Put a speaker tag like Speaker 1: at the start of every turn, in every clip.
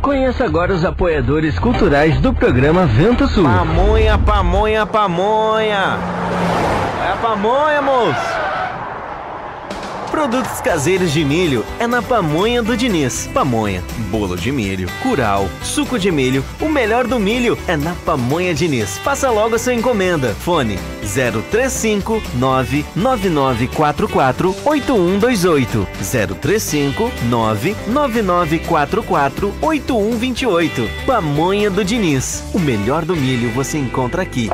Speaker 1: Conheça agora os apoiadores culturais do programa Vento Sul.
Speaker 2: Pamonha, pamonha, pamonha. É a pamonha, moço. Produtos caseiros de milho é na Pamonha do Diniz. Pamonha, bolo de milho, curau, suco de milho, o melhor do milho é na Pamonha Diniz. Faça logo a sua encomenda. Fone 035 99944 8128 035 99944 8128. Pamonha do Diniz. O melhor do milho você encontra aqui.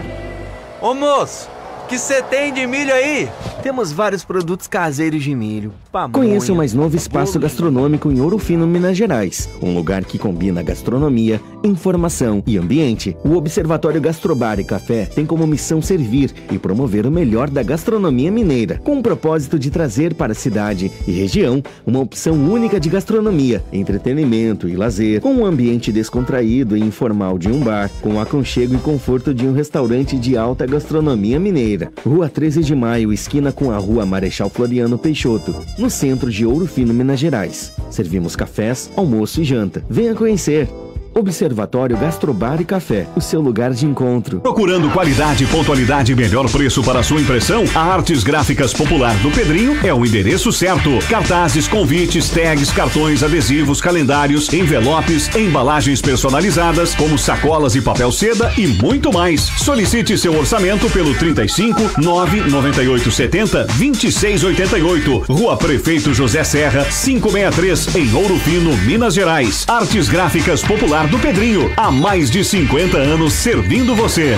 Speaker 3: Ô moço, o que você tem de milho aí?
Speaker 2: Temos vários produtos caseiros de milho. Pamonha,
Speaker 4: conheça o mais novo espaço gastronômico em Ouro Fino, Minas Gerais. Um lugar que combina gastronomia, informação e ambiente. O Observatório Gastrobar e Café tem como missão servir e promover o melhor da gastronomia mineira, com o propósito de trazer para a cidade e região uma opção única de gastronomia, entretenimento e lazer, com um ambiente descontraído e informal de um bar, com o aconchego e conforto de um restaurante de alta gastronomia mineira. Rua 13 de Maio, esquina com a Rua Marechal Floriano Peixoto, no centro de Ouro Fino, Minas Gerais. Servimos cafés, almoço e janta. Venha conhecer. Observatório Gastrobar e Café, o seu lugar de encontro.
Speaker 5: Procurando qualidade, pontualidade e melhor preço para sua impressão? A Artes Gráficas Popular do Pedrinho é o endereço certo. Cartazes, convites, tags, cartões, adesivos, calendários, envelopes, embalagens personalizadas, como sacolas e papel seda e muito mais. Solicite seu orçamento pelo 35 998 70 26 88. Rua Prefeito José Serra, 563, em Ouro Fino, Minas Gerais. Artes Gráficas Popular do Pedrinho, há mais de 50 anos servindo você.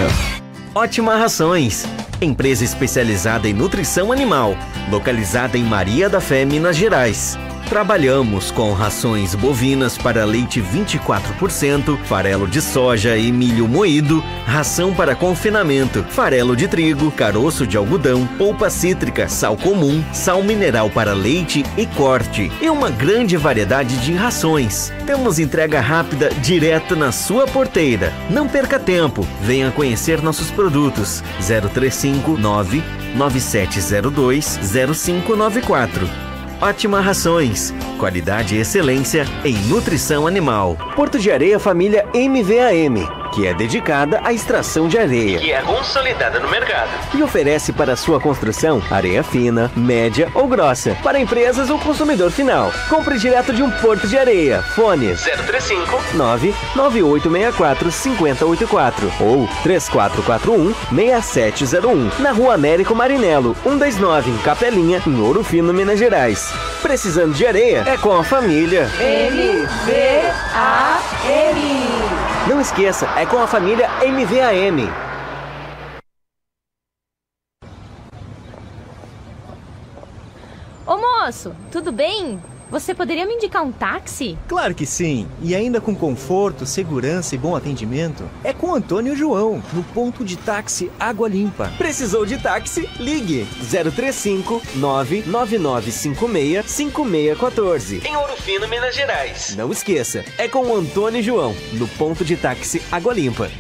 Speaker 2: Ótima Rações, empresa especializada em nutrição animal, localizada em Maria da Fé, Minas Gerais. Trabalhamos com rações bovinas para leite 24%, farelo de soja e milho moído, ração para confinamento, farelo de trigo, caroço de algodão, polpa cítrica, sal comum, sal mineral para leite e corte, e uma grande variedade de rações. Temos entrega rápida direto na sua porteira. Não perca tempo, venha conhecer nossos produtos. 035 99702 0594. Ótima Rações, qualidade e excelência em nutrição animal. Porto de Areia Família MVAM, que é dedicada à extração de areia, que é consolidada no mercado e oferece para sua construção areia fina, média ou grossa, para empresas ou consumidor final. Compre direto de um Porto de Areia. Fone 035 99864 5084 ou 3441 6701, na Rua Américo Marinello 129, em Capelinha, em Ouro Fino, Minas Gerais. Precisando de areia? É com a família
Speaker 6: MVAM.
Speaker 2: Não esqueça, é com a família MVAM.
Speaker 7: Ô moço, tudo bem? Você poderia me indicar um táxi?
Speaker 8: Claro que sim, e ainda com conforto, segurança e bom atendimento. É com Antônio João, no ponto de táxi Água Limpa.
Speaker 2: Precisou de táxi? Ligue 035 99956 5614, em Ouro Fino, Minas Gerais. Não esqueça, é com o Antônio João, no ponto de táxi Água Limpa.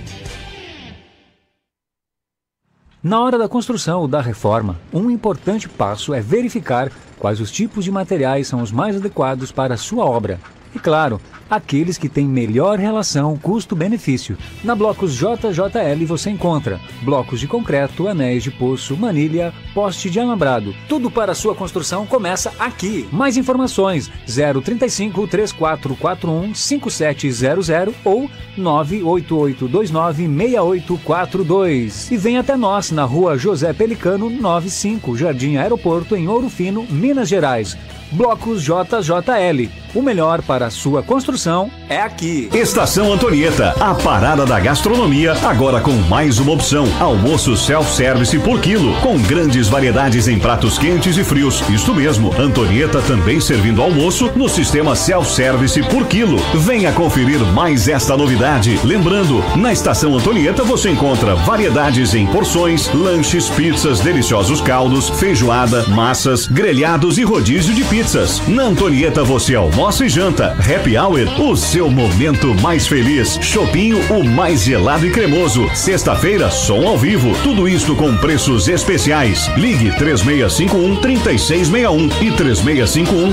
Speaker 9: Na hora da construção ou da reforma, um importante passo é verificar quais os tipos de materiais são os mais adequados para a sua obra. E claro, aqueles que têm melhor relação custo-benefício. Na Blocos JJL você encontra blocos de concreto, anéis de poço, manilha, poste de alambrado. Tudo para a sua construção começa aqui. Mais informações 035 3441 5700 ou 98829 6842. E vem até nós na Rua José Pelicano 95, Jardim Aeroporto, em Ouro Fino, Minas Gerais. Blocos JJL. O melhor para a sua construção é aqui.
Speaker 5: Estação Antonieta, a parada da gastronomia, agora com mais uma opção: almoço self-service por quilo, com grandes variedades em pratos quentes e frios. Isso mesmo, Antonieta também servindo almoço no sistema self-service por quilo. Venha conferir mais esta novidade. Lembrando, na Estação Antonieta você encontra variedades em porções, lanches, pizzas, deliciosos caldos, feijoada, massas, grelhados e rodízio de pizza. Pizzas. Na Antonieta você almoça e janta. Happy Hour, o seu momento mais feliz. Chopinho, o mais gelado e cremoso. Sexta-feira, som ao vivo. Tudo isso com preços especiais. Ligue 3651-3661 e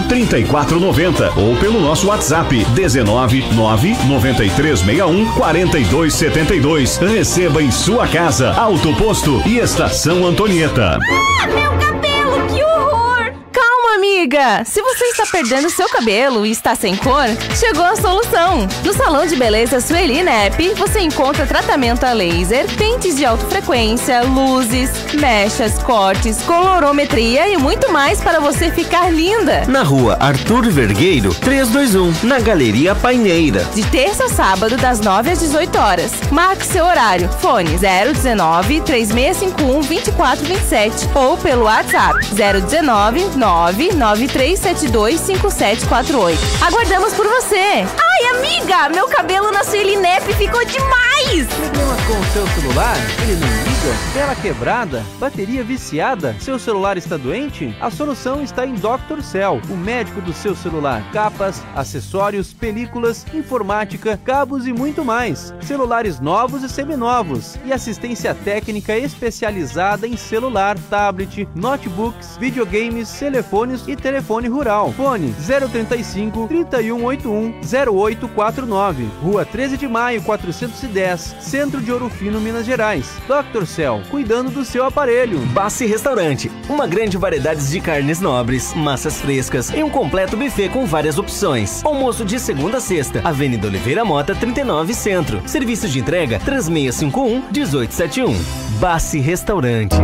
Speaker 5: 3651-3490 ou pelo nosso WhatsApp 1999361-4272. Receba em sua casa. Auto Posto e Estação Antonieta.
Speaker 7: Meu cabelo, que horror! Calma, amiga! Se você está perdendo seu cabelo e está sem cor, chegou a solução! No Salão de Beleza Sueli Nep, você encontra tratamento a laser, pentes de alta frequência, luzes, mechas, cortes, colorometria e muito mais para você ficar linda!
Speaker 2: Na rua Arthur Vergueiro, 321, na Galeria Paineira.
Speaker 7: De terça a sábado, das 9 às 18 horas. Marque seu horário. Fone 019-3651-2427 ou pelo WhatsApp 019-993725748. Aguardamos por você! Ai, amiga! Meu cabelo na Sueli Nep ficou demais!
Speaker 3: Problema com o seu celular? Ele não liga? Tela quebrada? Bateria viciada? Seu celular está doente? A solução está em Dr. Cell, o médico do seu celular. Capas, acessórios, películas, informática, cabos e muito mais. Celulares novos e seminovos. E assistência técnica especializada em celular, tablet, notebooks, videogames, telefones e telefone rural. Fone 035 3181 0849. Rua 13 de Maio 410, Centro de Ouro Fino, Minas Gerais. Dr. Cell, cuidando do seu aparelho.
Speaker 2: Bassi Restaurante, uma grande variedade de carnes nobres, massas frescas e um completo buffet com várias opções. Almoço de segunda a sexta, Avenida Oliveira Mota 39 Centro. Serviço de entrega 3651-1871. Bassi Restaurante.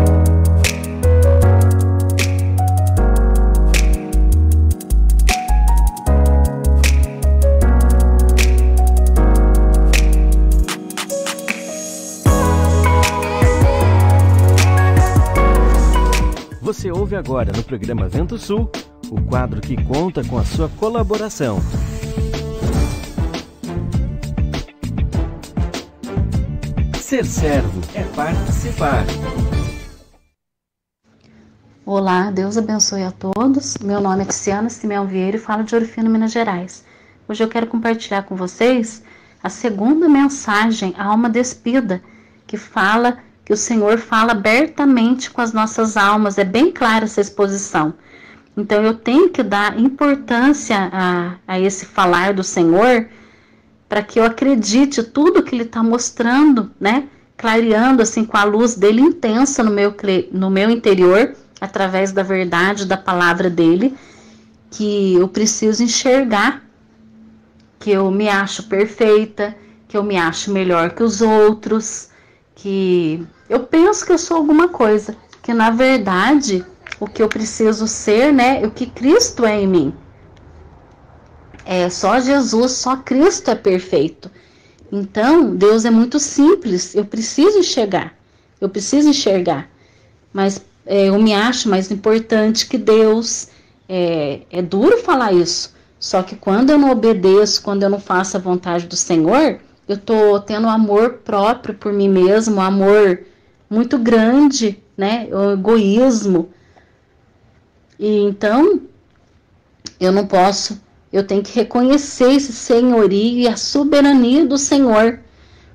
Speaker 2: Você ouve agora no programa Vento Sul, o quadro que conta com a sua colaboração. Ser servo é participar.
Speaker 6: Olá, Deus abençoe a todos. Meu nome é Tiziana Simeão Vieira e falo de Ouro Fino, Minas Gerais. Hoje eu quero compartilhar com vocês a segunda mensagem, a alma despida, que fala que o Senhor fala abertamente com as nossas almas. É bem clara essa exposição. Então eu tenho que dar importância a esse falar do Senhor para que eu acredite tudo que Ele está mostrando, né? Clareando assim com a luz dele intensa no meu interior, através da verdade, da palavra dele, que eu preciso enxergar, que eu me acho perfeita, que eu me acho melhor que os outros, que eu penso que eu sou alguma coisa, que na verdade o que eu preciso ser, né, é o que Cristo é em mim. É só Jesus, só Cristo é perfeito. Então Deus é muito simples, eu preciso enxergar, mas eu me acho mais importante que Deus. É duro falar isso, só que quando eu não obedeço, quando eu não faço a vontade do Senhor, eu tô tendo amor próprio por mim mesmo, um amor muito grande, né? O egoísmo. E então, eu não posso, eu tenho que reconhecer esse senhorio e a soberania do Senhor.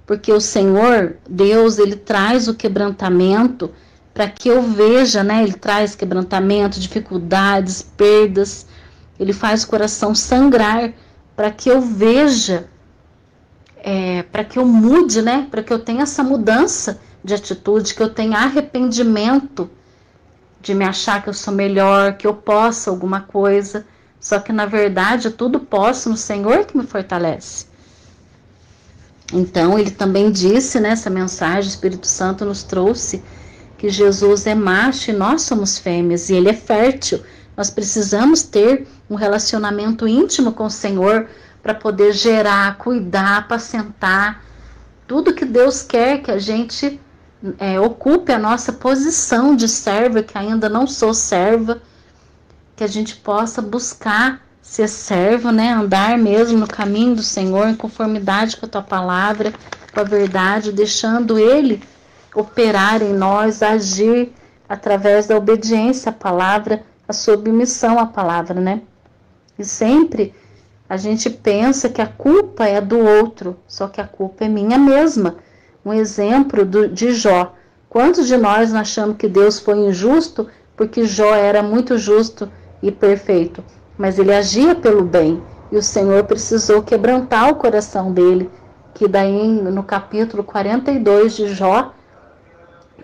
Speaker 6: Porque o Senhor, Deus, Ele traz o quebrantamento para que eu veja, né? Ele traz quebrantamento, dificuldades, perdas. Ele faz o coração sangrar para que eu veja, para que eu mude, né? Para que eu tenha essa mudança de atitude, que eu tenha arrependimento de me achar que eu sou melhor, que eu possa alguma coisa. Só que na verdade eu tudo posso no Senhor que me fortalece. Então ele também disse nessa mensagem, o Espírito Santo nos trouxe que Jesus é macho e nós somos fêmeas, e ele é fértil. Nós precisamos ter um relacionamento íntimo com o Senhor para poder gerar, cuidar, apacentar. Tudo que Deus quer que a gente ocupe a nossa posição de serva, que ainda não sou serva, que a gente possa buscar ser servo, né? Andar mesmo no caminho do Senhor, em conformidade com a tua palavra, com a verdade, deixando Ele operar em nós, agir através da obediência à palavra a submissão à palavra, né? E sempre a gente pensa que a culpa é do outro, só que a culpa é minha mesma. Um exemplo de Jó. Quantos de nós não achamos que Deus foi injusto porque Jó era muito justo e perfeito? Mas ele agia pelo bem e o Senhor precisou quebrantar o coração dele, que daí no capítulo 42 de Jó,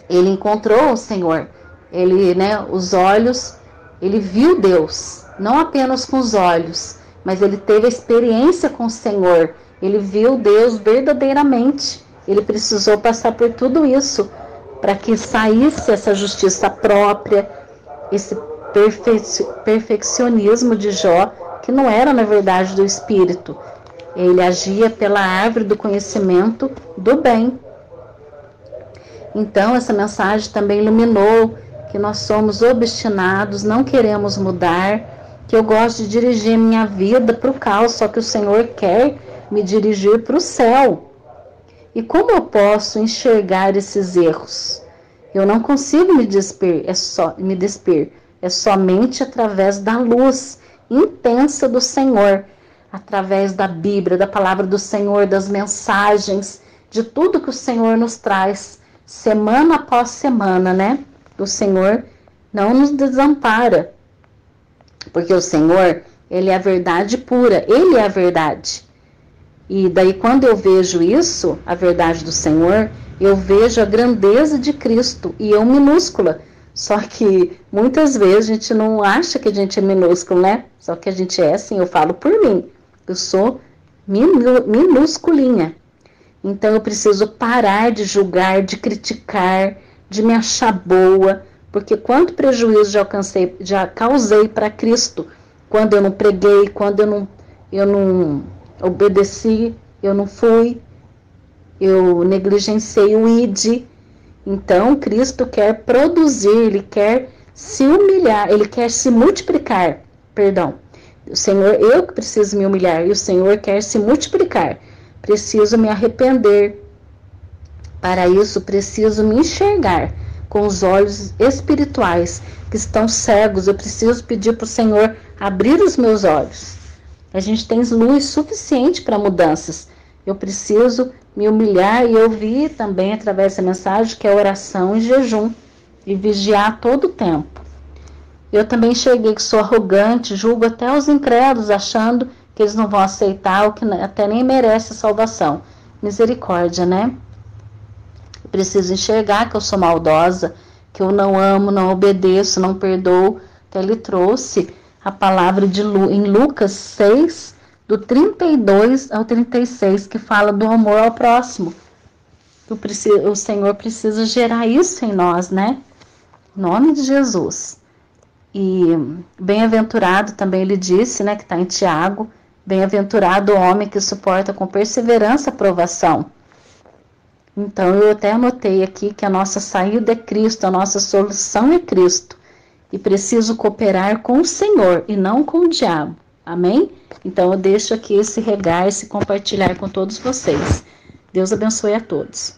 Speaker 6: ele encontrou o Senhor. Ele, os olhos, ele viu Deus, não apenas com os olhos, mas ele teve a experiência com o Senhor. Ele viu Deus verdadeiramente. Ele precisou passar por tudo isso para que saísse essa justiça própria, esse perfeccionismo de Jó, que não era na verdade do Espírito. Ele agia pela árvore do conhecimento do bem. Então essa mensagem também iluminou que nós somos obstinados, não queremos mudar, que eu gosto de dirigir minha vida para o caos, só que o Senhor quer me dirigir para o céu. E como eu posso enxergar esses erros? Eu não consigo me despir, é somente através da luz intensa do Senhor, através da Bíblia, da palavra do Senhor, das mensagens, de tudo que o Senhor nos traz, semana após semana, O Senhor não nos desampara, porque o Senhor, Ele é a verdade pura, Ele é a verdade. E daí quando eu vejo isso, a verdade do Senhor, eu vejo a grandeza de Cristo, e eu minúscula. Só que muitas vezes a gente não acha que a gente é minúsculo, Só que a gente é assim, eu falo por mim. Eu sou minusculinha. Então eu preciso parar de julgar, de criticar, de me achar boa, porque quanto prejuízo já causei para Cristo, quando eu não preguei, quando eu não obedeci, eu não fui, eu negligenciei o ID. Então Cristo quer produzir, Ele quer se humilhar, Ele quer se multiplicar, o Senhor, eu que preciso me humilhar, e o Senhor quer se multiplicar. Preciso me arrepender. Para isso, preciso me enxergar com os olhos espirituais que estão cegos. Eu preciso pedir para o Senhor abrir os meus olhos. A gente tem luz suficiente para mudanças. Eu preciso me humilhar, e eu vi também através dessa mensagem que é oração e jejum, e vigiar todo o tempo. Eu também enxerguei que sou arrogante, julgo até os incrédulos, achando que eles não vão aceitar, ou que até nem merece a salvação. Misericórdia, Eu preciso enxergar que eu sou maldosa, que eu não amo, não obedeço, não perdoo. Então ele trouxe a palavra em Lucas 6, do 32 ao 36, que fala do amor ao próximo. O Senhor precisa gerar isso em nós, Em nome de Jesus. E bem-aventurado também ele disse, que está em Tiago, bem-aventurado o homem que suporta com perseverança a provação. Então eu até anotei aqui que a nossa saída é Cristo, a nossa solução é Cristo. E preciso cooperar com o Senhor e não com o diabo. Amém? Então eu deixo aqui esse regar, esse compartilhar com todos vocês. Deus abençoe a todos.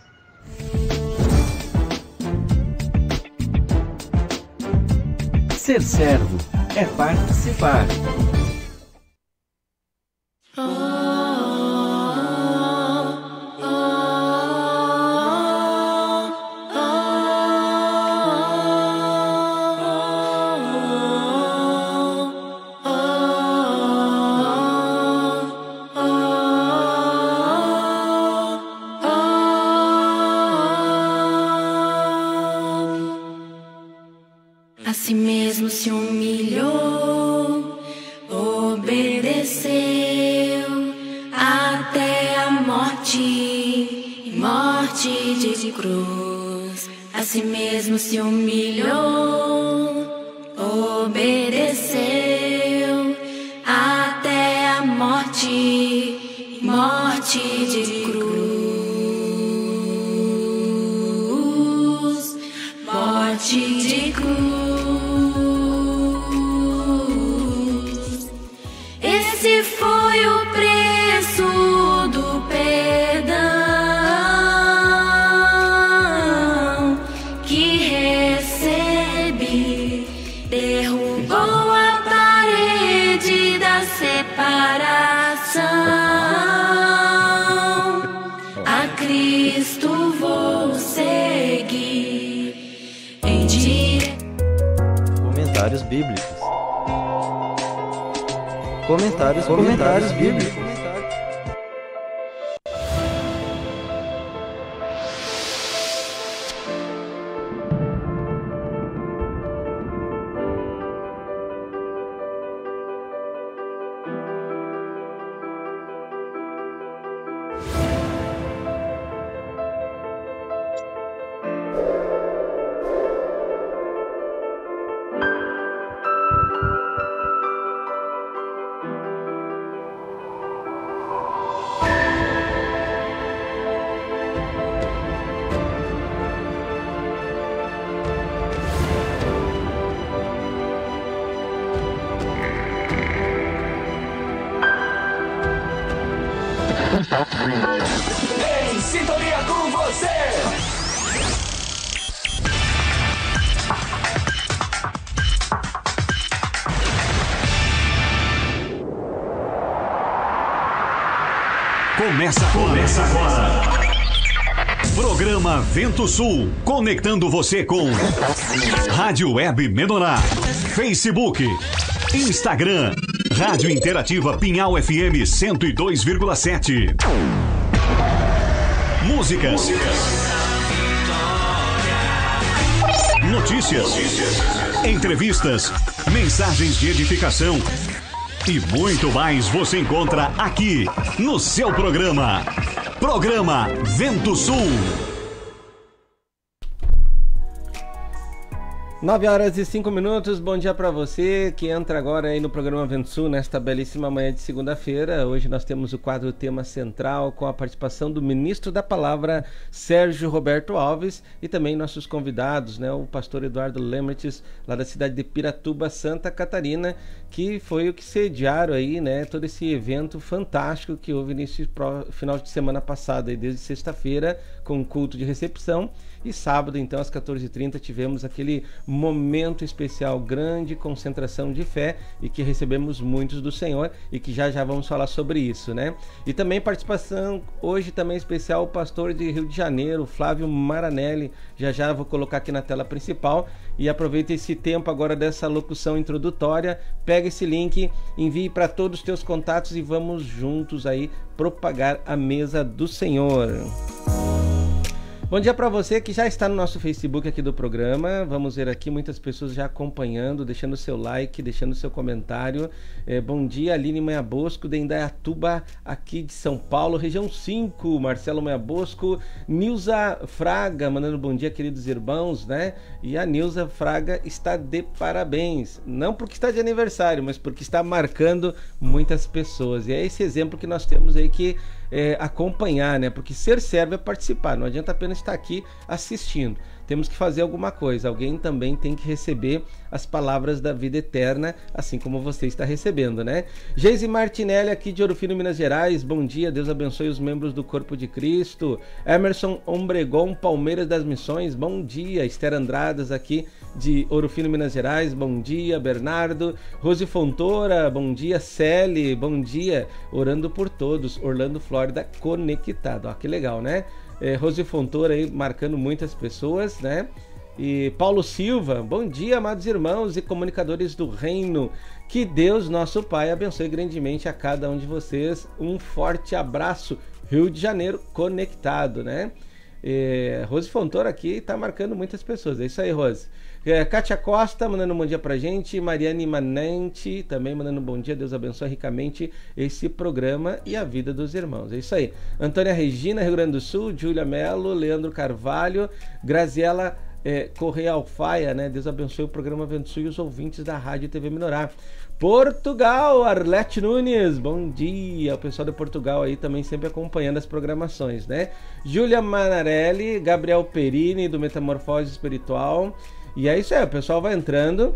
Speaker 1: Ser servo é participar.
Speaker 10: A si mesmo se humilhou, obedeceu até a morte, morte de cruz. A si mesmo se humilhou, obedeceu até a morte, morte de cruz, morte de cruz. Esse foi o preço do perdão que recebi. Derrubou
Speaker 8: bíblicos. Comentários bíblicos.
Speaker 11: Em sintonia com você.
Speaker 5: Começa agora. Programa Vento Sul, conectando você com Rádio Web Menorá, Facebook, Instagram, Rádio Interativa Pinhal FM 102,7. Músicas, notícias, entrevistas, mensagens de edificação e muito mais você encontra aqui no seu programa Vento Sul.
Speaker 12: 9h05, bom dia para você que entra agora aí no programa Vento Sul nesta belíssima manhã de segunda-feira. Hoje nós temos o quadro Tema Central com a participação do ministro da Palavra, Sérgio Roberto Alves, e também nossos convidados, né, o pastor Eduardo Lemertz, lá da cidade de Piratuba, Santa Catarina, que foi o que sediaram aí, né, todo esse evento fantástico que houve nesse final de semana passado, aí, desde sexta-feira, com culto de recepção. E sábado, então, às 14h30, tivemos aquele momento especial, grande concentração de fé, e que recebemos muitos do Senhor, e que já vamos falar sobre isso, né? E também participação hoje também especial, o pastor de Rio de Janeiro, Flávio Maranelli. Já vou colocar aqui na tela principal. E aproveita esse tempo agora dessa locução introdutória, pega esse link, envie para todos os teus contatos e vamos juntos aí propagar a mesa do Senhor. Bom dia para você que já está no nosso Facebook aqui do programa. Vamos ver aqui muitas pessoas já acompanhando, deixando seu like, deixando seu comentário. Bom dia, Aline Manha Bosco, de Indaiatuba, aqui de São Paulo, região 5. Marcelo Manha Bosco, Nilza Fraga, mandando bom dia, queridos irmãos, né? E a Nilza Fraga está de parabéns. Não porque está de aniversário, mas porque está marcando muitas pessoas. E é esse exemplo que nós temos aí que acompanhar, né? Porque ser servo é participar, não adianta apenas estar aqui assistindo. Temos que fazer alguma coisa, alguém também tem que receber as palavras da vida eterna, assim como você está recebendo, né? Geise Martinelli, aqui de Ouro Fino, Minas Gerais, bom dia, Deus abençoe os membros do Corpo de Cristo. Emerson Ombregon, Palmeiras das Missões, bom dia. Esther Andradas, aqui de Ouro Fino, Minas Gerais, bom dia. Bernardo, Rose Fontoura, bom dia. Celi, bom dia. Orando por todos, Orlando, Flórida, conectado, ó, que legal, né? Rose Fontoura aí marcando muitas pessoas, né? E Paulo Silva, bom dia, amados irmãos e comunicadores do reino. Que Deus, nosso Pai, abençoe grandemente a cada um de vocês. Um forte abraço. Rio de Janeiro conectado, né? Rose Fontoura aqui tá marcando muitas pessoas. É isso aí, Rose. Kátia Costa mandando um bom dia pra gente. Mariane Manente também mandando um bom dia. Deus abençoe ricamente esse programa e a vida dos irmãos. É isso aí. Antônia Regina, Rio Grande do Sul. Júlia Melo, Leandro Carvalho, Graziela Correia Alfaia, né? Deus abençoe o programa Vento Sul e os ouvintes da Rádio TV Menorá. Portugal, Arlete Nunes, bom dia. O pessoal de Portugal aí também sempre acompanhando as programações, né? Júlia Manarelli, Gabriel Perini, do Metamorfose Espiritual. E é isso aí, o pessoal vai entrando,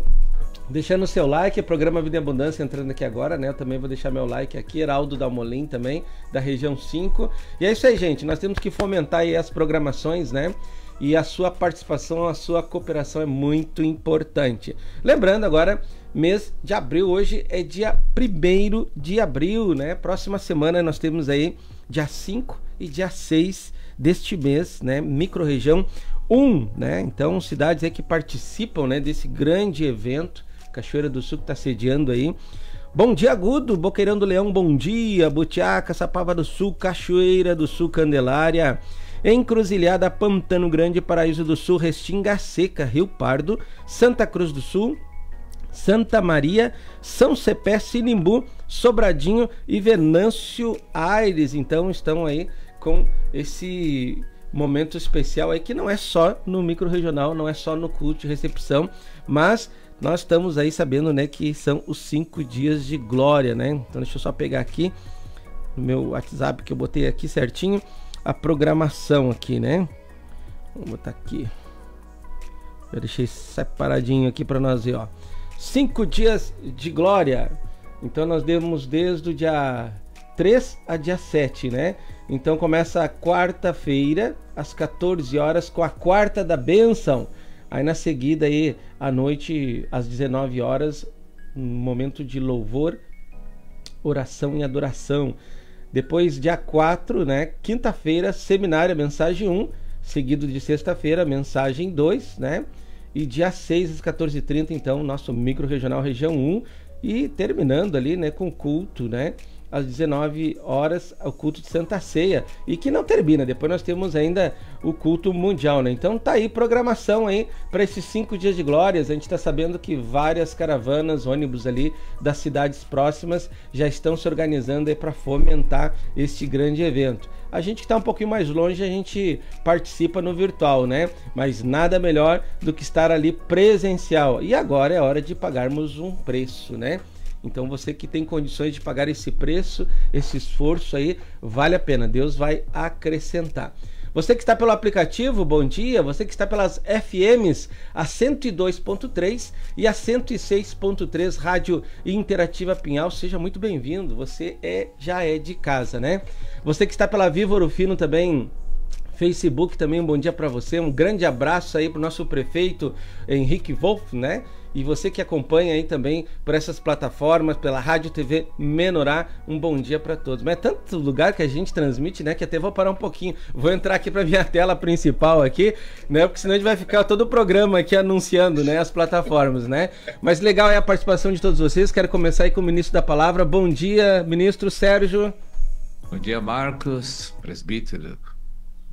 Speaker 12: deixando o seu like, programa Vida e Abundância entrando aqui agora, né? Eu também vou deixar meu like aqui, Heraldo Dalmolin também, da região 5. E é isso aí, gente, nós temos que fomentar aí as programações, né? E a sua participação, a sua cooperação é muito importante. Lembrando agora, mês de abril, hoje é dia 1º de abril, né? Próxima semana nós temos aí dia 5 e dia 6 deste mês, né? Microrregião 1, né? Então, cidades aí que participam, né, desse grande evento, Cachoeira do Sul, que está sediando aí. Bom dia, Agudo, Boqueirão do Leão, bom dia. Butiaca, Sapava do Sul, Cachoeira do Sul, Candelária. Encruzilhada, Pantano Grande, Paraíso do Sul, Restinga Seca, Rio Pardo, Santa Cruz do Sul, Santa Maria, São Cepé, Sinimbu, Sobradinho e Venâncio Aires. Então estão aí com esse momento especial aí, que não é só no micro-regional, não é só no culto de recepção, mas nós estamos aí sabendo, né, que são os 5 dias de glória, né? Então deixa eu só pegar aqui no meu WhatsApp, que eu botei aqui certinho a programação aqui, né? Vamos botar aqui. Eu deixei separadinho aqui para nós ver, ó. 5 dias de glória. Então nós demos desde o dia 3 a dia 7, né? Então começa a quarta-feira, às 14 horas, com a quarta da bênção. Aí na seguida, aí, à noite, às 19 horas, um momento de louvor, oração e adoração. Depois, dia 4, né? Quinta-feira, seminário, mensagem 1, seguido de sexta-feira, mensagem 2, né? E dia 6 às 14h30, então, nosso micro-regional região 1. E terminando ali, né, com o culto, né? Às 19 horas, o culto de Santa Ceia. E que não termina, depois nós temos ainda o culto mundial, né? Então tá aí, programação aí para esses 5 dias de glórias. A gente tá sabendo que várias caravanas, ônibus ali das cidades próximas já estão se organizando aí para fomentar este grande evento. A gente que tá um pouquinho mais longe, a gente participa no virtual, né? Mas nada melhor do que estar ali presencial. E agora é hora de pagarmos um preço, né? Então você que tem condições de pagar esse preço, esse esforço aí, vale a pena. Deus vai acrescentar. Você que está pelo aplicativo, bom dia. Você que está pelas FMs, a 102.3 e a 106.3 Rádio Interativa Pinhal, seja muito bem-vindo. Você já é de casa, né? Você que está pela Viva Ouro Fino também, Facebook também, um bom dia para você. Um grande abraço aí para o nosso prefeito Henrique Wolff, né? E você que acompanha aí também por essas plataformas, pela Rádio TV Menorá, um bom dia para todos. Mas é tanto lugar que a gente transmite, né, que até vou parar um pouquinho. Vou entrar aqui para minha tela principal aqui, né, porque senão a gente vai ficar todo o programa aqui anunciando, né, as plataformas, né. Mas legal é a participação de todos vocês. Quero começar aí com o ministro da palavra. Bom dia, ministro Sérgio.
Speaker 11: Bom dia, Marcos, presbítero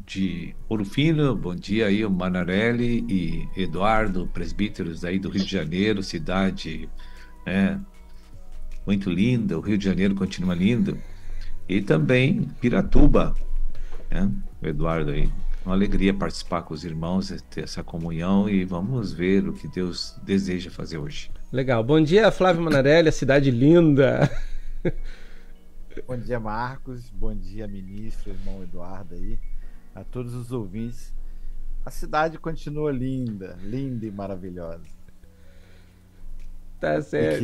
Speaker 11: de Ouro Fino, bom dia aí o Manarelli e Eduardo, presbíteros aí do Rio de Janeiro, cidade, né, muito linda, o Rio de Janeiro continua lindo, e também Piratuba, né, o Eduardo aí, uma alegria participar com os irmãos, ter essa comunhão, e vamos ver o que Deus deseja fazer hoje.
Speaker 12: Legal, bom dia Flávio Manarelli, a cidade linda.
Speaker 13: Bom dia, Marcos, bom dia, ministro, irmão Eduardo aí, a todos os ouvintes. A cidade continua linda, linda e maravilhosa.
Speaker 12: Tá certo.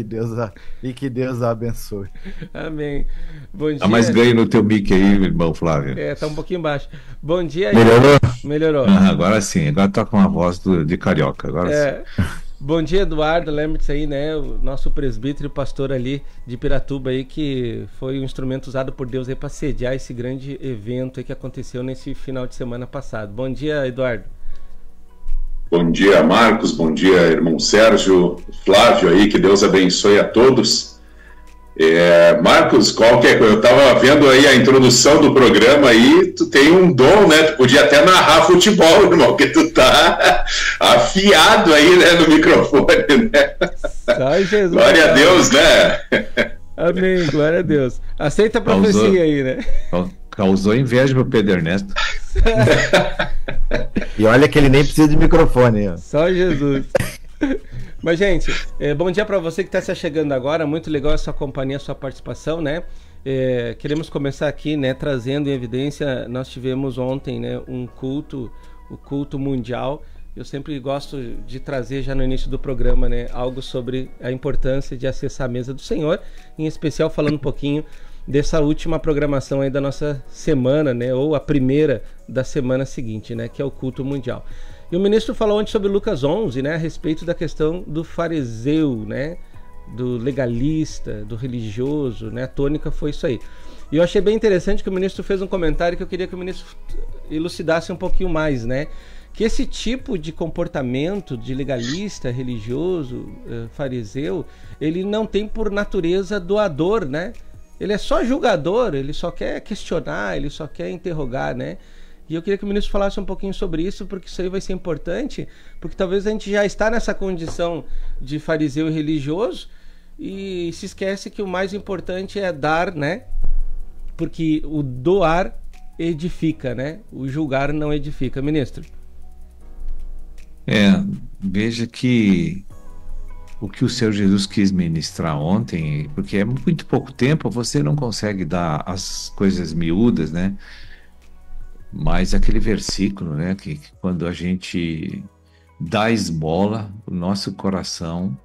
Speaker 13: E que Deus a abençoe.
Speaker 12: Amém. Bom dia.
Speaker 11: Tá mais ganho no teu mic aí, irmão Flávio.
Speaker 12: Tá um pouquinho baixo. Bom dia.
Speaker 11: Melhorou?
Speaker 12: Melhorou.
Speaker 11: Agora sim, agora tá com a voz de carioca. Agora sim.
Speaker 12: Bom dia, Eduardo. Lembre-se aí, né? O nosso presbítero e pastor ali de Piratuba aí, que foi um instrumento usado por Deus aí para sediar esse grande evento aí que aconteceu nesse final de semana passado. Bom dia, Eduardo.
Speaker 14: Bom dia, Marcos. Bom dia, irmão Sérgio, Flávio aí, que Deus abençoe a todos. Marcos, qual que é? Eu tava vendo aí a introdução do programa aí, tu tem um dom, né? Tu podia até narrar futebol, irmão, porque tu tá afiado aí, né, no microfone, né?
Speaker 12: Ai, Jesus.
Speaker 14: Glória a Deus, né?
Speaker 12: Amém, glória a Deus. Aceita a profecia aí, né?
Speaker 11: Causou inveja pro Pedro Ernesto.
Speaker 13: E olha que ele nem precisa de microfone. Ó.
Speaker 12: Só Jesus. Mas, gente, bom dia para você que está se chegando agora. Muito legal a sua companhia, a sua participação, né? Queremos começar aqui, né, trazendo em evidência, nós tivemos ontem, né, o culto mundial. Eu sempre gosto de trazer já no início do programa, né, algo sobre a importância de acessar a mesa do Senhor, em especial falando um pouquinho dessa última programação aí da nossa semana, né, ou a primeira da semana seguinte, né, que é o culto mundial. E o ministro falou ontem sobre Lucas 11, né, a respeito da questão do fariseu, né, do legalista, do religioso, né, a tônica foi isso aí. E eu achei bem interessante que o ministro fez um comentário que eu queria que o ministro elucidasse um pouquinho mais, né, que esse tipo de comportamento de legalista, religioso, fariseu, ele não tem por natureza doador, né? Ele é só julgador, ele só quer questionar, ele só quer interrogar, né? E eu queria que o ministro falasse um pouquinho sobre isso, porque isso aí vai ser importante, porque talvez a gente já está nessa condição de fariseu e religioso e se esquece que o mais importante é dar, né? Porque o doar edifica, né? O julgar não edifica. Ministro.
Speaker 11: Veja que o que o Senhor Jesus quis ministrar ontem, porque é muito pouco tempo, você não consegue dar as coisas miúdas, né? Mas aquele versículo, né, que quando a gente dá esmola, o nosso coração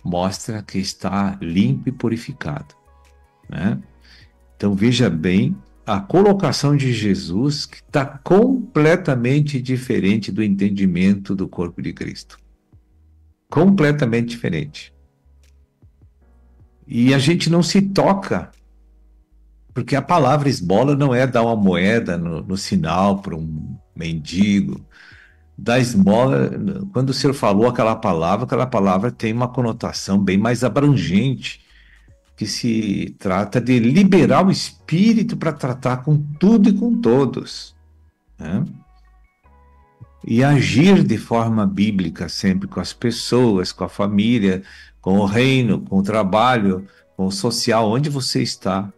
Speaker 11: mostra que está limpo e purificado, né? Então veja bem a colocação de Jesus, que está completamente diferente do entendimento do corpo de Cristo. Completamente diferente. E a gente não se toca, porque a palavra esmola não é dar uma moeda no sinal para um mendigo. Dar esmola, quando o Senhor falou aquela palavra tem uma conotação bem mais abrangente, que se trata de liberar o espírito para tratar com tudo e com todos, né? E agir de forma bíblica sempre com as pessoas, com a família, com o reino, com o trabalho, com o social, onde você está.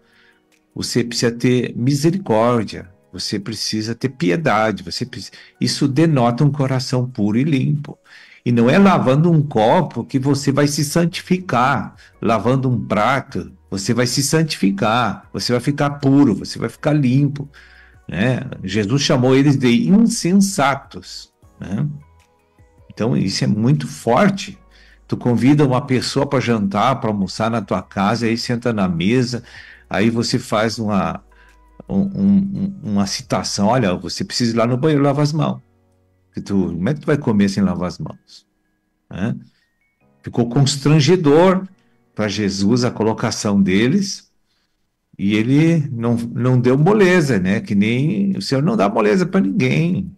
Speaker 11: Você precisa ter misericórdia, você precisa ter piedade, isso denota um coração puro e limpo. E não é lavando um copo que você vai se santificar, lavando um prato, você vai se santificar, você vai ficar puro, você vai ficar limpo, né? Jesus chamou eles de insensatos, né? Então isso é muito forte. Tu convida uma pessoa para jantar, para almoçar na tua casa, aí senta na mesa, aí você faz uma citação, olha, você precisa ir lá no banheiro lavar as mãos. Como é que tu vai comer sem lavar as mãos? Né? Ficou constrangedor para Jesus a colocação deles, e ele não deu moleza, né? Que nem o Senhor não dá moleza para ninguém.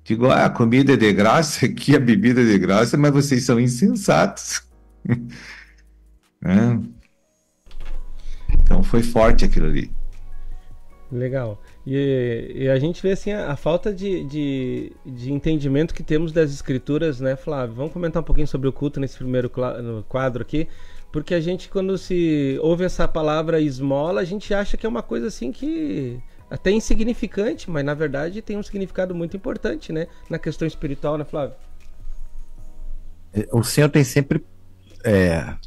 Speaker 11: Digo, a comida é de graça, aqui a bebida é de graça, mas vocês são insensatos. Né? Então foi forte aquilo ali.
Speaker 12: Legal. E a gente vê assim a falta de entendimento que temos das escrituras, né, Flávio? Vamos comentar um pouquinho sobre o culto nesse primeiro quadro aqui, porque a gente, quando se ouve essa palavra esmola, a gente acha que é uma coisa assim que até insignificante, mas na verdade tem um significado muito importante, né, na questão espiritual, né, Flávio?
Speaker 13: O Senhor tem sempre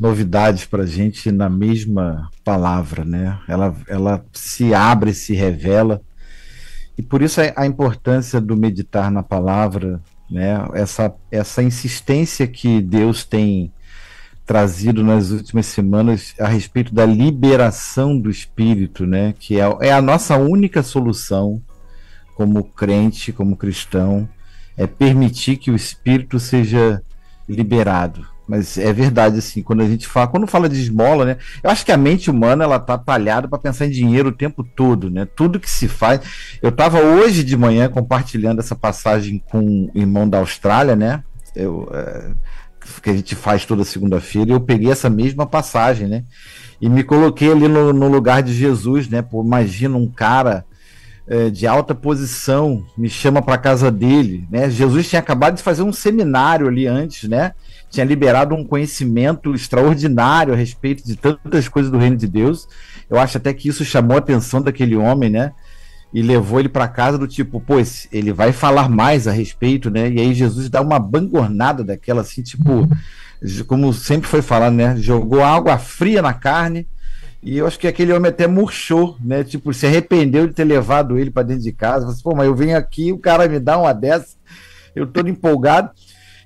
Speaker 13: novidades para a gente na mesma palavra, né? Ela se abre, se revela, e por isso a importância do meditar na palavra, né? Essa insistência que Deus tem trazido nas últimas semanas a respeito da liberação do Espírito, né? Que é a nossa única solução como crente, como cristão, é permitir que o Espírito seja liberado. Mas é verdade, assim, quando fala de esmola, né? Eu acho que a mente humana, ela tá talhada para pensar em dinheiro o tempo todo, né? Tudo que se faz. Eu estava hoje de manhã compartilhando essa passagem com o irmão da Austrália, né? Que a gente faz toda segunda-feira, e eu peguei essa mesma passagem, né? E me coloquei ali no lugar de Jesus, né? Pô, imagina um cara de alta posição me chama para casa dele, né? Jesus tinha acabado de fazer um seminário ali antes, né? Tinha liberado um conhecimento extraordinário a respeito de tantas coisas do reino de Deus. Eu acho até que isso chamou a atenção daquele homem, né? E levou ele para casa do tipo, pô, ele vai falar mais a respeito, né? E aí Jesus dá uma bangornada daquela assim, tipo, como sempre foi falado, né? Jogou água fria na carne. E eu acho que aquele homem até murchou, né? Tipo, se arrependeu de ter levado ele para dentro de casa. Falei, pô, mas eu venho aqui, o cara me dá uma dessa, eu todo empolgado.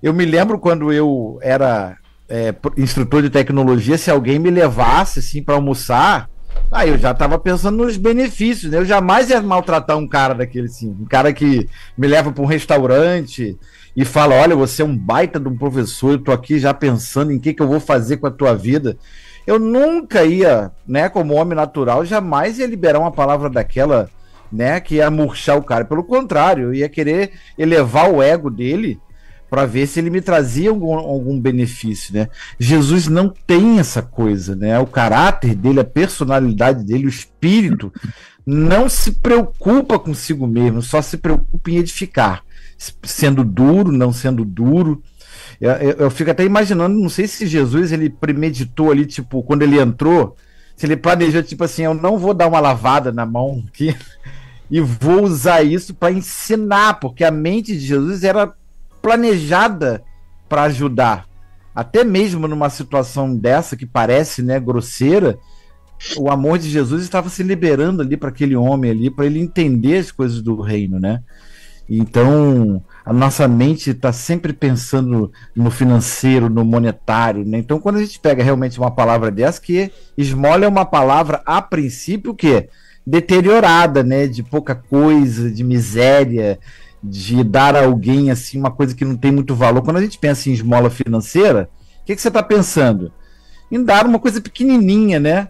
Speaker 13: Eu me lembro quando eu era instrutor de tecnologia, se alguém me levasse assim para almoçar, aí eu já estava pensando nos benefícios, né? Eu jamais ia maltratar um cara daquele assim, um cara que me leva para um restaurante e fala, olha, você é um baita de um professor, eu tô aqui já pensando em que eu vou fazer com a tua vida. Eu nunca ia, né, como homem natural, jamais ia liberar uma palavra daquela né, que ia murchar o cara. Pelo contrário, eu ia querer elevar o ego dele para ver se ele me trazia algum benefício, né? Jesus não tem essa coisa, né? O caráter dele, a personalidade dele, o espírito, não se preocupa consigo mesmo, só se preocupa em edificar, sendo duro, não sendo duro. Eu fico até imaginando, não sei se Jesus ele premeditou ali, tipo, quando ele entrou, se ele planejou, tipo assim, eu não vou dar uma lavada na mão aqui e vou usar isso para ensinar, porque a mente de Jesus era planejada para ajudar. Até mesmo numa situação dessa que parece, né, grosseira, o amor de Jesus estava se liberando ali para aquele homem ali, para ele entender as coisas do reino, né? Então a nossa mente está sempre pensando no financeiro, no monetário, né? Então quando a gente pega realmente uma palavra dessa, que esmola é uma palavra a princípio que é deteriorada, né? De pouca coisa, de miséria, de dar a alguém assim uma coisa que não tem muito valor. Quando a gente pensa em esmola financeira, o que você está pensando? Em dar uma coisa pequenininha, né?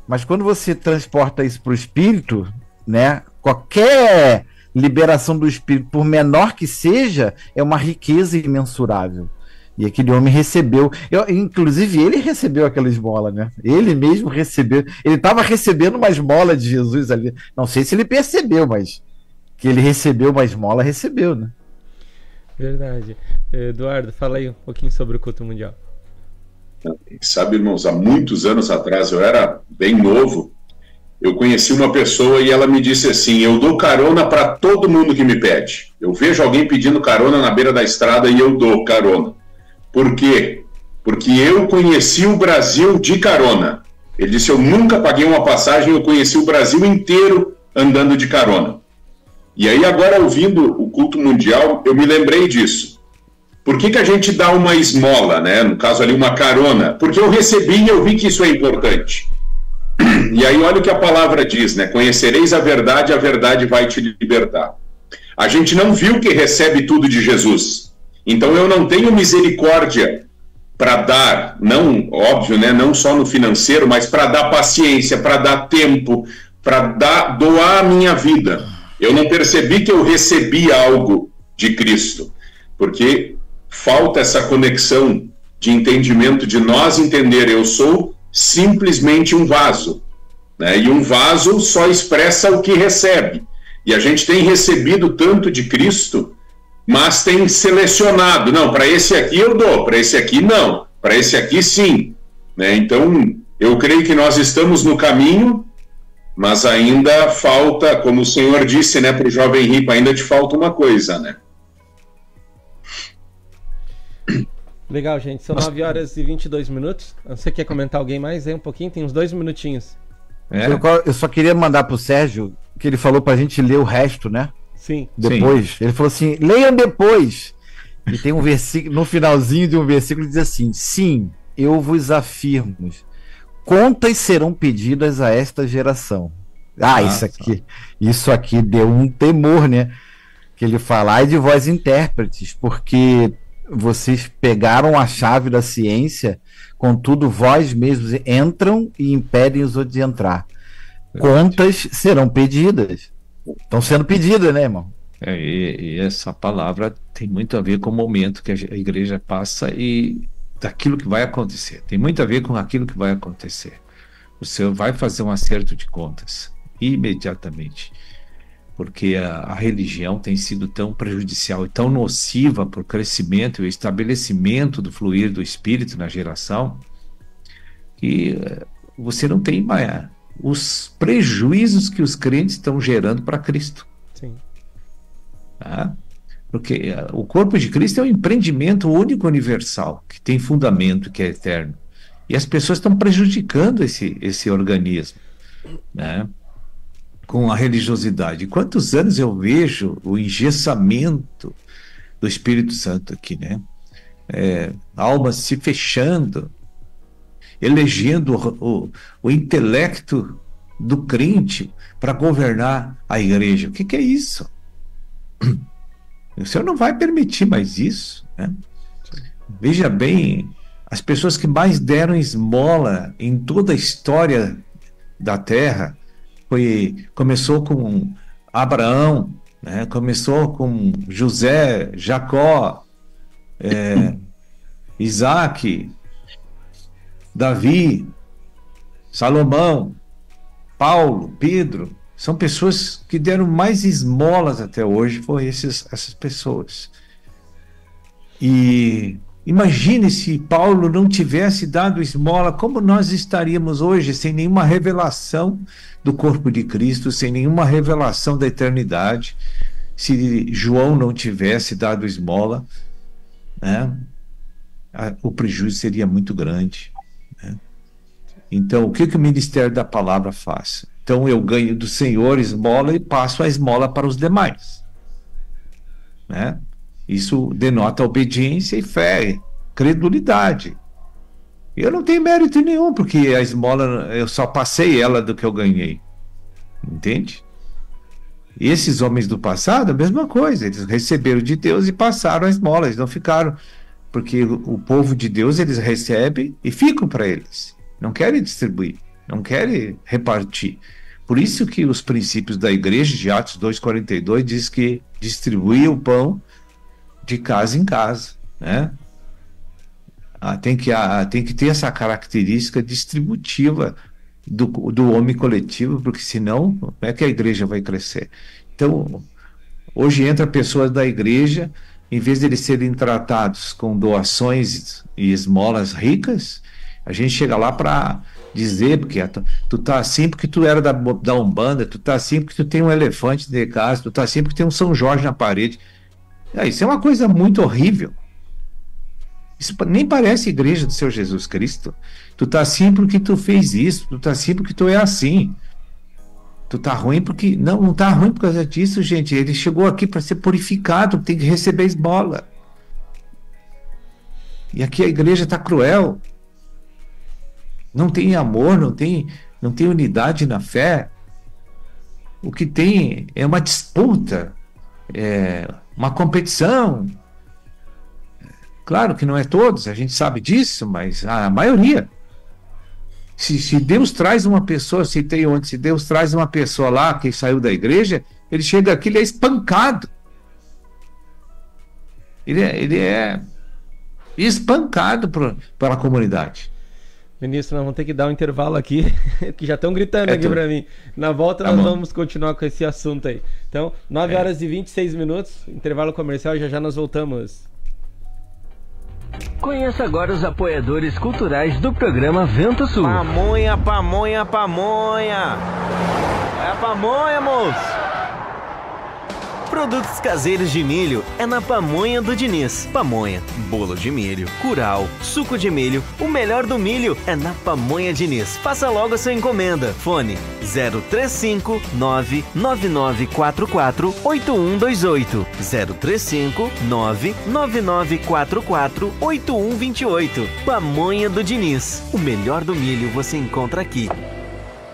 Speaker 13: Mas quando você transporta isso para o espírito, né? Qualquer liberação do espírito, por menor que seja, é uma riqueza imensurável. E aquele homem recebeu, inclusive ele recebeu aquela esmola, né? Ele mesmo recebeu, ele estava recebendo uma esmola de Jesus ali. Não sei se ele percebeu, mas que ele recebeu uma esmola, recebeu, né?
Speaker 12: Verdade. Eduardo, fala aí um pouquinho sobre o culto mundial.
Speaker 14: Sabe, irmãos, há muitos anos atrás, eu era bem novo, eu conheci uma pessoa e ela me disse assim, eu dou carona para todo mundo que me pede. Eu vejo alguém pedindo carona na beira da estrada e eu dou carona. Por quê? Porque eu conheci o Brasil de carona. Ele disse, eu nunca paguei uma passagem, eu conheci o Brasil inteiro andando de carona. E aí agora, ouvindo o culto mundial, eu me lembrei disso. Por que a gente dá uma esmola, né? No caso ali, uma carona? Porque eu recebi e eu vi que isso é importante. E aí olha o que a palavra diz, né? Conhecereis a verdade vai te libertar. A gente não viu que recebe tudo de Jesus. Então eu não tenho misericórdia para dar, não, óbvio, né? Não só no financeiro, mas para dar paciência, para dar tempo, para doar a minha vida. Eu não percebi que eu recebi algo de Cristo, porque falta essa conexão de entendimento de nós entender, eu sou simplesmente um vaso, né? E um vaso só expressa o que recebe. E a gente tem recebido tanto de Cristo, mas tem selecionado, não, para esse aqui eu dou, para esse aqui não, para esse aqui sim, né? Então, eu creio que nós estamos no caminho, mas ainda falta, como o Senhor disse, né, para o jovem rico, ainda te falta uma coisa, né?
Speaker 12: Legal, gente. São 9 horas e 22 minutos. Você quer comentar alguém mais aí um pouquinho? Tem uns 2 minutinhos.
Speaker 13: Eu só queria mandar pro Sérgio que ele falou pra gente ler o resto, né?
Speaker 12: Sim.
Speaker 13: Depois. Sim. Ele falou assim, leiam depois. E tem um versículo, no finalzinho de um versículo diz assim, sim, eu vos afirmo, contas serão pedidas a esta geração. Isso aqui deu um temor, né? Que ele fala, ai de vós intérpretes, porque vocês pegaram a chave da ciência, contudo vós mesmos entram e impedem os outros de entrar. Contas serão pedidas. Estão sendo pedidas, né, irmão?
Speaker 11: E essa palavra tem muito a ver com o momento que a igreja passa e daquilo que vai acontecer. Tem muito a ver com aquilo que vai acontecer. O Senhor vai fazer um acerto de contas imediatamente. Porque a religião tem sido tão prejudicial e tão nociva para o crescimento e o estabelecimento do fluir do Espírito na geração, que você não tem mais os prejuízos que os crentes estão gerando para Cristo.
Speaker 12: Sim.
Speaker 11: Tá? Porque o corpo de Cristo é um empreendimento único universal, que tem fundamento, que é eterno. E as pessoas estão prejudicando esse organismo, né? Com a religiosidade. Quantos anos eu vejo o engessamento do Espírito Santo aqui, né? Almas se fechando, elegendo o intelecto do crente para governar a igreja. O que é isso? O Senhor não vai permitir mais isso, né? Veja bem, as pessoas que mais deram esmola em toda a história da Terra começou com Abraão, né? Começou com José, Jacó, Isaac, Davi, Salomão, Paulo, Pedro. São pessoas que deram mais esmolas até hoje, foram essas pessoas. E imagine se Paulo não tivesse dado esmola, como nós estaríamos hoje, sem nenhuma revelação do corpo de Cristo, sem nenhuma revelação da eternidade, se João não tivesse dado esmola, né? O prejuízo seria muito grande, né? Então, o que o Ministério da Palavra faz? Então, eu ganho do Senhor esmola e passo a esmola para os demais, né? Isso denota obediência e fé, credulidade. Eu não tenho mérito nenhum, porque a esmola, eu só passei ela do que eu ganhei. Entende? E esses homens do passado, a mesma coisa. Eles receberam de Deus e passaram a esmola. Eles não ficaram, porque o povo de Deus, eles recebem e ficam para eles. Não querem distribuir, não querem repartir. Por isso que os princípios da igreja, de Atos 2,42, diz que distribuía o pão de casa em casa, né? Tem que ter essa característica distributiva do homem coletivo, porque senão como é que a igreja vai crescer? Então, hoje entra pessoas da igreja, em vez de eles serem tratados com doações e esmolas ricas, a gente chega lá para dizer, porque tu tá assim porque tu era da Umbanda, tu tá assim porque tu tem um elefante de casa, tu tá assim porque tem um São Jorge na parede. Isso é uma coisa muito horrível. Isso nem parece igreja do Senhor Jesus Cristo. Tu tá assim porque tu fez isso, tu tá assim porque tu é assim. Tu tá ruim porque... Não tá ruim por causa disso, gente. Ele chegou aqui para ser purificado, tem que receber esmola. E aqui a igreja tá cruel. Não tem amor, não tem unidade na fé. O que tem é uma disputa, uma competição. Claro que não é todos, a gente sabe disso, mas a maioria. Se Deus traz uma pessoa, se Deus traz uma pessoa lá que saiu da igreja, ele chega aqui, ele é espancado. Ele é espancado pela comunidade.
Speaker 12: Ministro, nós vamos ter que dar um intervalo aqui, que já estão gritando aqui para mim. Na volta nós vamos continuar com esse assunto aí. Então, 9 horas e 26 minutos, intervalo comercial, já nós voltamos.
Speaker 1: Conheça agora os apoiadores culturais do programa Vento Sul.
Speaker 2: Pamonha, pamonha, pamonha. É a pamonha, moço. Produtos caseiros de milho é na Pamonha do Diniz. Pamonha, bolo de milho, curau, suco de milho, o melhor do milho é na Pamonha Diniz. Faça logo a sua encomenda. Fone 035 99944 8128 035 99944 8128. Pamonha do Diniz. O melhor do milho você encontra aqui.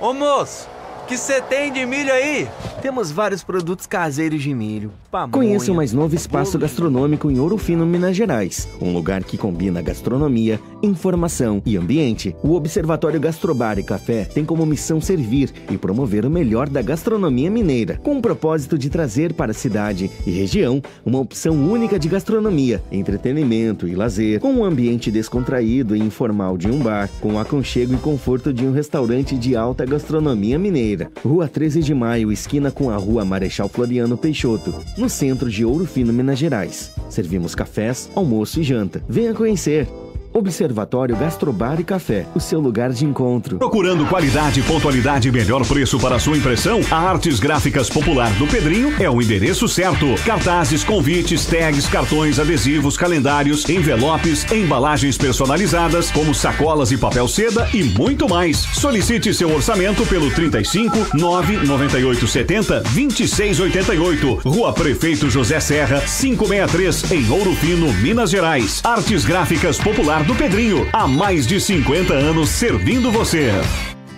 Speaker 15: Ô moço, que você tem de milho aí?
Speaker 2: Temos vários produtos caseiros de milho. Pamonha,
Speaker 4: conheça o mais novo espaço gastronômico em Ouro Fino, Minas Gerais. Um lugar que combina gastronomia, informação e ambiente. O Observatório Gastrobar e Café tem como missão servir e promover o melhor da gastronomia mineira, com o propósito de trazer para a cidade e região uma opção única de gastronomia, entretenimento e lazer, com um ambiente descontraído e informal de um bar, com o aconchego e conforto de um restaurante de alta gastronomia mineira. Rua 13 de Maio, esquina com a Rua Marechal Floriano Peixoto, no centro de Ouro Fino, Minas Gerais. Servimos cafés, almoço e janta. Venha conhecer. Observatório Gastrobar e Café, o seu lugar de encontro.
Speaker 5: Procurando qualidade, pontualidade e melhor preço para sua impressão? A Artes Gráficas Popular do Pedrinho é o endereço certo. Cartazes, convites, tags, cartões, adesivos, calendários, envelopes, embalagens personalizadas, como sacolas e papel seda e muito mais. Solicite seu orçamento pelo 35 998 70 2688. Rua Prefeito José Serra, 563, em Ouro Fino, Minas Gerais. Artes Gráficas Popular do Pedrinho, há mais de 50 anos servindo você.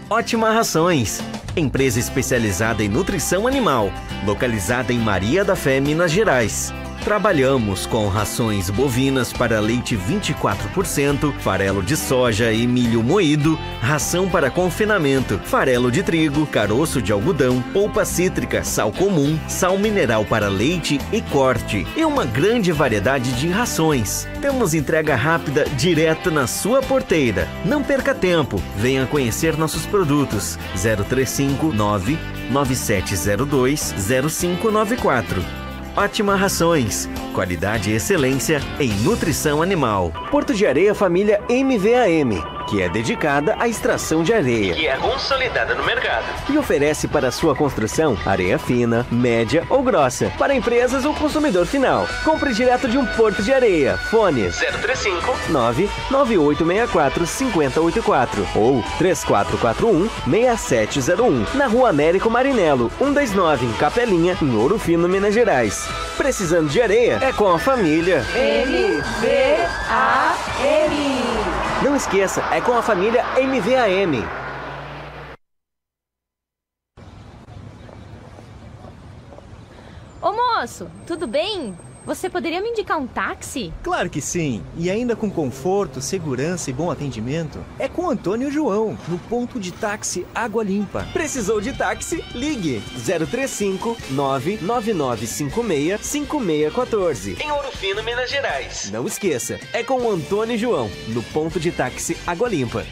Speaker 2: Ótima Rações, empresa especializada em nutrição animal, localizada em Maria da Fé, Minas Gerais. Trabalhamos com rações bovinas para leite 24%, farelo de soja e milho moído, ração para confinamento, farelo de trigo, caroço de algodão, polpa cítrica, sal comum, sal mineral para leite e corte e uma grande variedade de rações. Temos entrega rápida direto na sua porteira. Não perca tempo, venha conhecer nossos produtos. 0359 9702 0594. Ótima Rações, qualidade e excelência em nutrição animal. Porto de Areia Família MVAM, que é dedicada à extração de areia, que é consolidada no mercado e oferece para sua construção areia fina, média ou grossa, para empresas ou consumidor final. Compre direto de um Porto de Areia. Fone 035 99864 5084 ou 3441 6701, na Rua Américo Marinello, 129, em Capelinha, em Ouro Fino, Minas Gerais. Precisando de areia? É com a família
Speaker 10: MVAM.
Speaker 2: Não esqueça, é com a família MVAM.
Speaker 7: Ô moço, tudo bem? Você poderia me indicar um táxi?
Speaker 8: Claro que sim. E ainda com conforto, segurança e bom atendimento. É com Antônio e João, no ponto de táxi Água Limpa.
Speaker 2: Precisou de táxi? Ligue 035 99956 5614. Em Ouro Fino, Minas Gerais. Não esqueça, é com o Antônio e João, no ponto de táxi Água Limpa.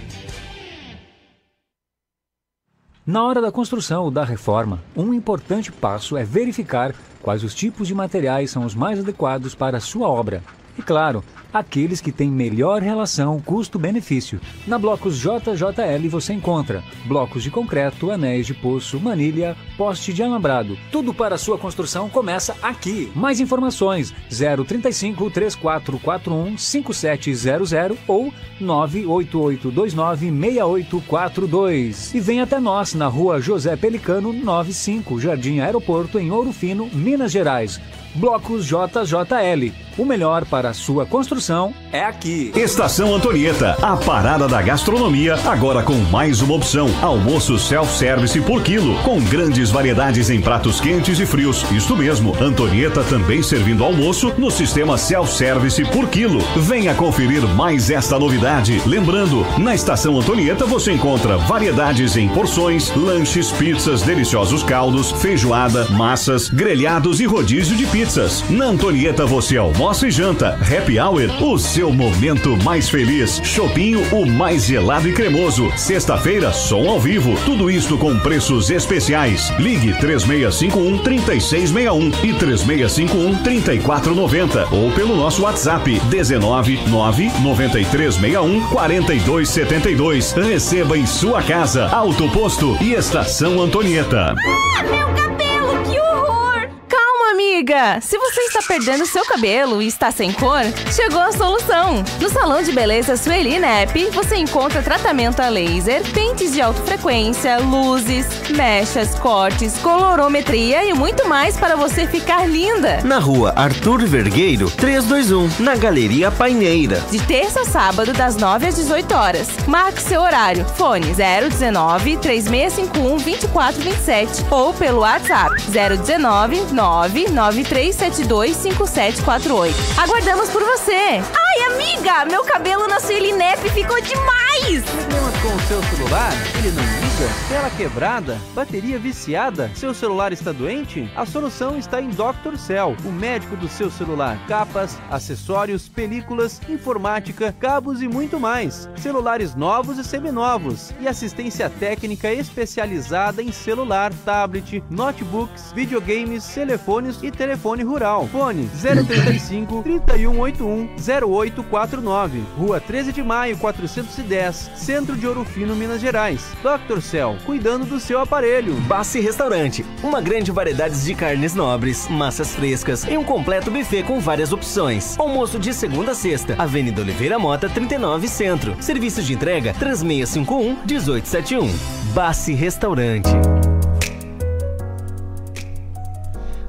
Speaker 9: Na hora da construção ou da reforma, um importante passo é verificar quais os tipos de materiais são os mais adequados para a sua obra. E claro, aqueles que têm melhor relação custo-benefício. Na Blocos JJL você encontra blocos de concreto, anéis de poço, manilha, poste de alambrado. Tudo para a sua construção começa aqui. Mais informações 035 3441 5700 ou 98829 6842. E vem até nós na Rua José Pelicano 95, Jardim Aeroporto, em Ouro Fino, Minas Gerais. Blocos JJL. O melhor para a sua construção é aqui.
Speaker 5: Estação Antonieta, a parada da gastronomia, agora com mais uma opção: almoço self-service por quilo, com grandes variedades em pratos quentes e frios. Isto mesmo, Antonieta também servindo almoço no sistema self-service por quilo. Venha conferir mais esta novidade. Lembrando, na Estação Antonieta você encontra variedades em porções, lanches, pizzas, deliciosos caldos, feijoada, massas, grelhados e rodízio de pizzas. Na Antonieta você almoça e janta. Happy Hour, o seu momento mais feliz. Chopinho, o mais gelado e cremoso. Sexta-feira, som ao vivo. Tudo isto com preços especiais. Ligue 3651-3661 e 3651-3490 ou pelo nosso WhatsApp 1999361-4272. Receba em sua casa. Auto Posto e Estação Antonieta.
Speaker 7: Meu cabelo, que horror! Calma, amiga! Se você está perdendo seu cabelo e está sem cor, chegou a solução! No Salão de Beleza Sueli Nep, você encontra tratamento a laser, pentes de alta frequência, luzes, mechas, cortes, colorometria e muito mais para você ficar linda!
Speaker 2: Na Rua Arthur Vergueiro, 321, na Galeria Paineira.
Speaker 7: De terça a sábado, das 9 às 18 horas. Marque seu horário. Fone 019-3651-2427 ou pelo WhatsApp 019-993725748. Aguardamos por você! Ai, amiga! Meu cabelo na Sueli Nep ficou demais!
Speaker 3: Problemas com o seu celular? Ele não liga? Tela quebrada? Bateria viciada? Seu celular está doente? A solução está em Dr. Cell, o médico do seu celular. Capas, acessórios, películas, informática, cabos e muito mais. Celulares novos e seminovos. E assistência técnica especializada em celular, tablet, notebooks, videogames, telefones e telefone rural. Fone 035 3181 0849. Rua 13 de Maio 410, Centro de Ouro Fino, Minas Gerais. Dr. Cell, cuidando do seu aparelho.
Speaker 2: Bassi Restaurante, uma grande variedade de carnes nobres, massas frescas e um completo buffet com várias opções. Almoço de segunda a sexta, Avenida Oliveira Mota 39 Centro. Serviço de entrega 3651-1871. Bassi Restaurante.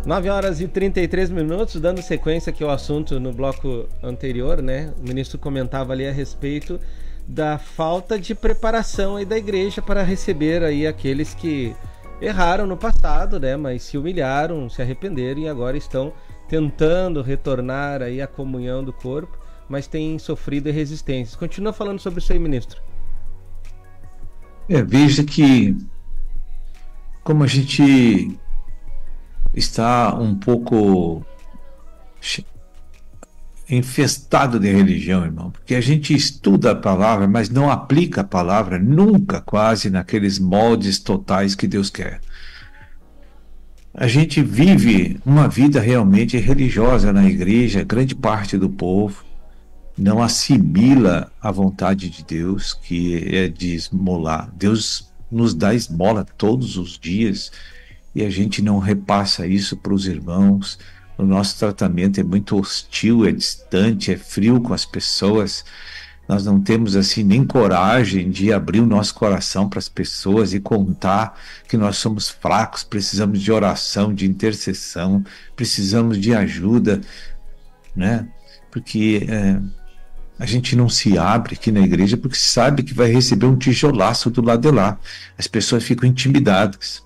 Speaker 12: 9 horas e 33 minutos, dando sequência aqui ao assunto no bloco anterior, né? O ministro comentava ali a respeito da falta de preparação aí da igreja para receber aí aqueles que erraram no passado, né? Mas se humilharam, se arrependeram e agora estão tentando retornar aí à comunhão do corpo, mas têm sofrido resistências. Continua falando sobre isso aí, ministro.
Speaker 11: Veja que como a gente está um pouco infestado de religião, irmão, porque a gente estuda a palavra, mas não aplica a palavra nunca, quase, naqueles moldes totais que Deus quer. A gente vive uma vida realmente religiosa na igreja, grande parte do povo não assimila a vontade de Deus, que é de esmolar. Deus nos dá esmola todos os dias e a gente não repassa isso para os irmãos. O nosso tratamento é muito hostil, é distante, é frio com as pessoas. Nós não temos assim nem coragem de abrir o nosso coração para as pessoas e contar que nós somos fracos, precisamos de oração, de intercessão, precisamos de ajuda, né? Porque a gente não se abre aqui na igreja porque sabe que vai receber um tijolaço do lado de lá. As pessoas ficam intimidadas.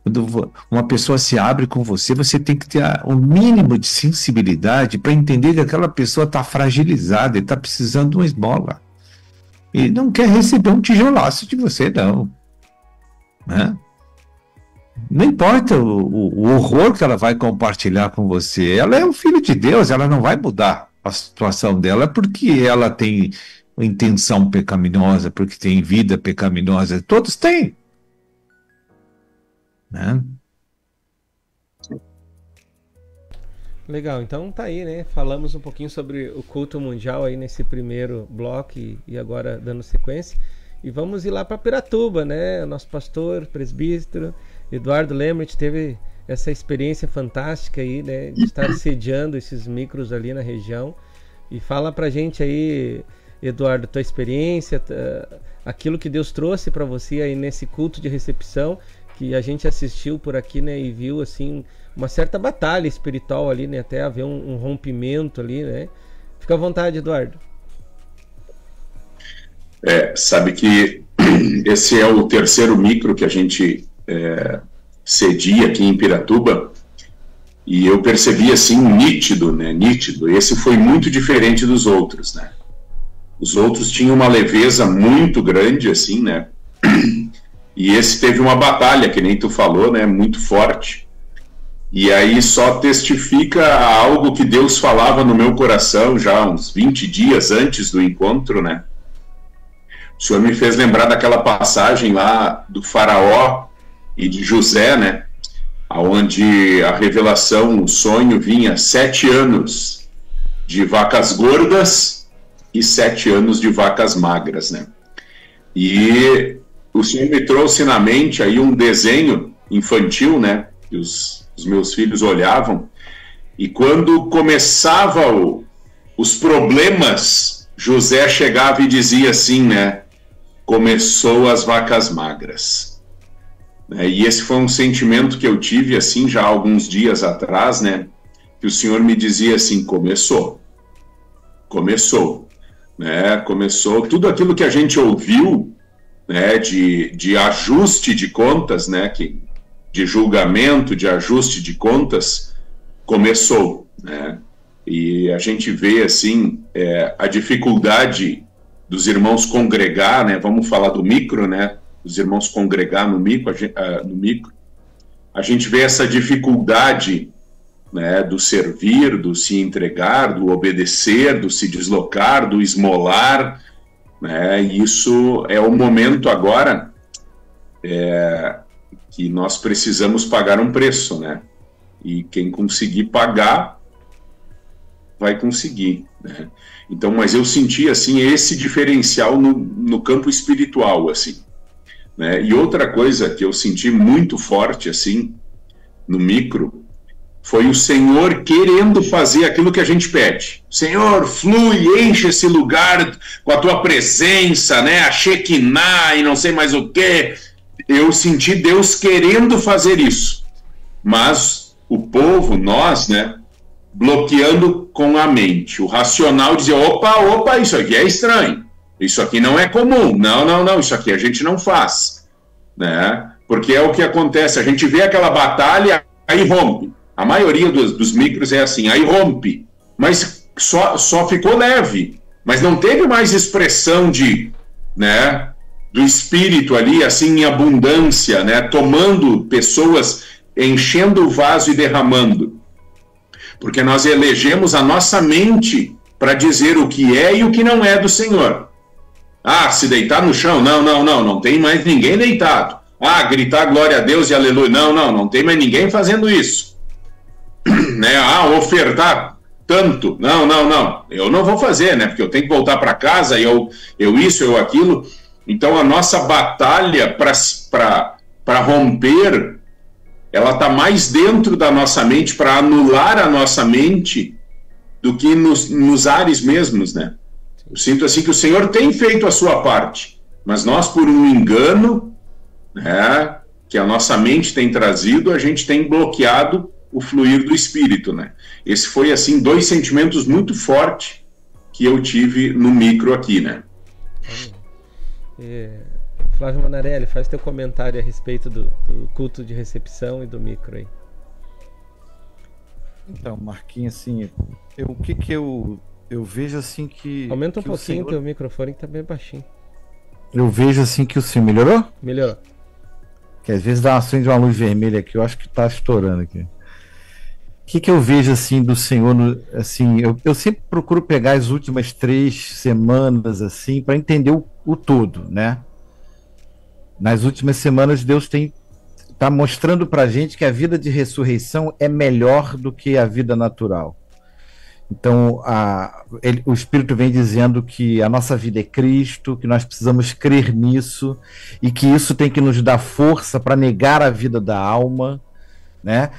Speaker 11: Quando uma pessoa se abre com você, você tem que ter o mínimo de sensibilidade para entender que aquela pessoa está fragilizada e está precisando de uma esmola. E não quer receber um tijolaço de você, não. Não importa o horror que ela vai compartilhar com você, ela é o filho de Deus, ela não vai mudar a situação dela porque ela tem intenção pecaminosa, porque tem vida pecaminosa. Todos têm.
Speaker 12: Legal, então tá aí, né? Falamos um pouquinho sobre o culto mundial aí nesse primeiro bloco e agora dando sequência. E vamos ir lá para Piratuba, né? O nosso pastor, presbítero Eduardo Lemert teve essa experiência fantástica aí, né? De estar sediando esses micros ali na região. E fala pra gente aí, Eduardo, tua experiência, aquilo que Deus trouxe para você aí nesse culto de recepção, que a gente assistiu por aqui, né, e viu assim uma certa batalha espiritual ali, né, até haver um rompimento ali, né? Fica à vontade, Eduardo.
Speaker 14: Sabe que esse é o terceiro micro que a gente cedia aqui em Piratuba, e eu percebi assim nítido, né, nítido. Esse foi muito diferente dos outros, né? Os outros tinham uma leveza muito grande, assim, né? E esse teve uma batalha, que nem tu falou, né, muito forte. E aí só testifica algo que Deus falava no meu coração já uns 20 dias antes do encontro, né? O Senhor me fez lembrar daquela passagem lá do Faraó e de José, né? Onde a revelação, o sonho vinha 7 anos de vacas gordas e 7 anos de vacas magras, né? E o Senhor me trouxe na mente aí um desenho infantil, né? Que os meus filhos olhavam. E quando começava os problemas, José chegava e dizia assim, né? Começou as vacas magras. E esse foi um sentimento que eu tive assim já há alguns dias atrás, né? Que o Senhor me dizia assim, começou, né? Começou tudo aquilo que a gente ouviu, né, de ajuste de contas, né, de julgamento, de ajuste de contas, começou, né? E a gente vê assim a dificuldade dos irmãos congregar, né? Vamos falar do micro, né? Os irmãos congregar no micro, a gente vê essa dificuldade, né, do servir, do se entregar, do obedecer, do se deslocar, do esmolar, né? Isso é o momento agora que nós precisamos pagar um preço, né? E quem conseguir pagar vai conseguir, né? Então, mas eu senti assim esse diferencial no campo espiritual, assim, né? E outra coisa que eu senti muito forte assim no micro foi o Senhor querendo fazer aquilo que a gente pede. Senhor, flui, enche esse lugar com a tua presença, né? A Shekinah e não sei mais o que. Eu senti Deus querendo fazer isso. Mas o povo, nós, né? Bloqueando com a mente. O racional dizia, opa, isso aqui é estranho. Isso aqui não é comum. Não, isso aqui a gente não faz, né? Porque é o que acontece. A gente vê aquela batalha, aí rompe. A maioria dos micros é assim, aí rompe, mas só ficou leve, mas não teve mais expressão né, do espírito ali, assim, em abundância, né, tomando pessoas, enchendo o vaso e derramando. Porque nós elegemos a nossa mente para dizer o que é e o que não é do Senhor. Ah, se deitar no chão, não tem mais ninguém deitado. Ah, gritar glória a Deus e aleluia, não tem mais ninguém fazendo isso. Né? Ah, ofertar tanto, não, eu não vou fazer, né, porque eu tenho que voltar para casa, eu aquilo. Então a nossa batalha para romper, ela está mais dentro da nossa mente, para anular a nossa mente, do que nos ares mesmos, né? Eu sinto assim que o Senhor tem feito a sua parte, mas nós, por um engano, né, que a nossa mente tem trazido, a gente tem bloqueado o fluir do Espírito, né? Esse foi, assim, 2 sentimentos muito fortes que eu tive no micro aqui, né?
Speaker 12: Flávio Manarelli, faz teu comentário a respeito do culto de recepção e do micro aí.
Speaker 13: Então, Marquinhos, assim, o que eu vejo assim que...
Speaker 12: Aumenta um
Speaker 13: que
Speaker 12: pouquinho o
Speaker 13: Senhor...
Speaker 12: teu microfone que tá bem baixinho.
Speaker 13: Eu vejo assim que o Senhor... Melhorou?
Speaker 12: Melhorou.
Speaker 13: Que às vezes acende uma luz vermelha aqui, eu acho que tá estourando aqui. O que eu vejo assim do Senhor, assim, eu sempre procuro pegar as últimas 3 semanas assim para entender o todo, né? Nas últimas semanas Deus tá mostrando pra gente que a vida de ressurreição é melhor do que a vida natural. Então o Espírito vem dizendo que a nossa vida é Cristo, que nós precisamos crer nisso e que isso tem que nos dar força para negar a vida da alma, né?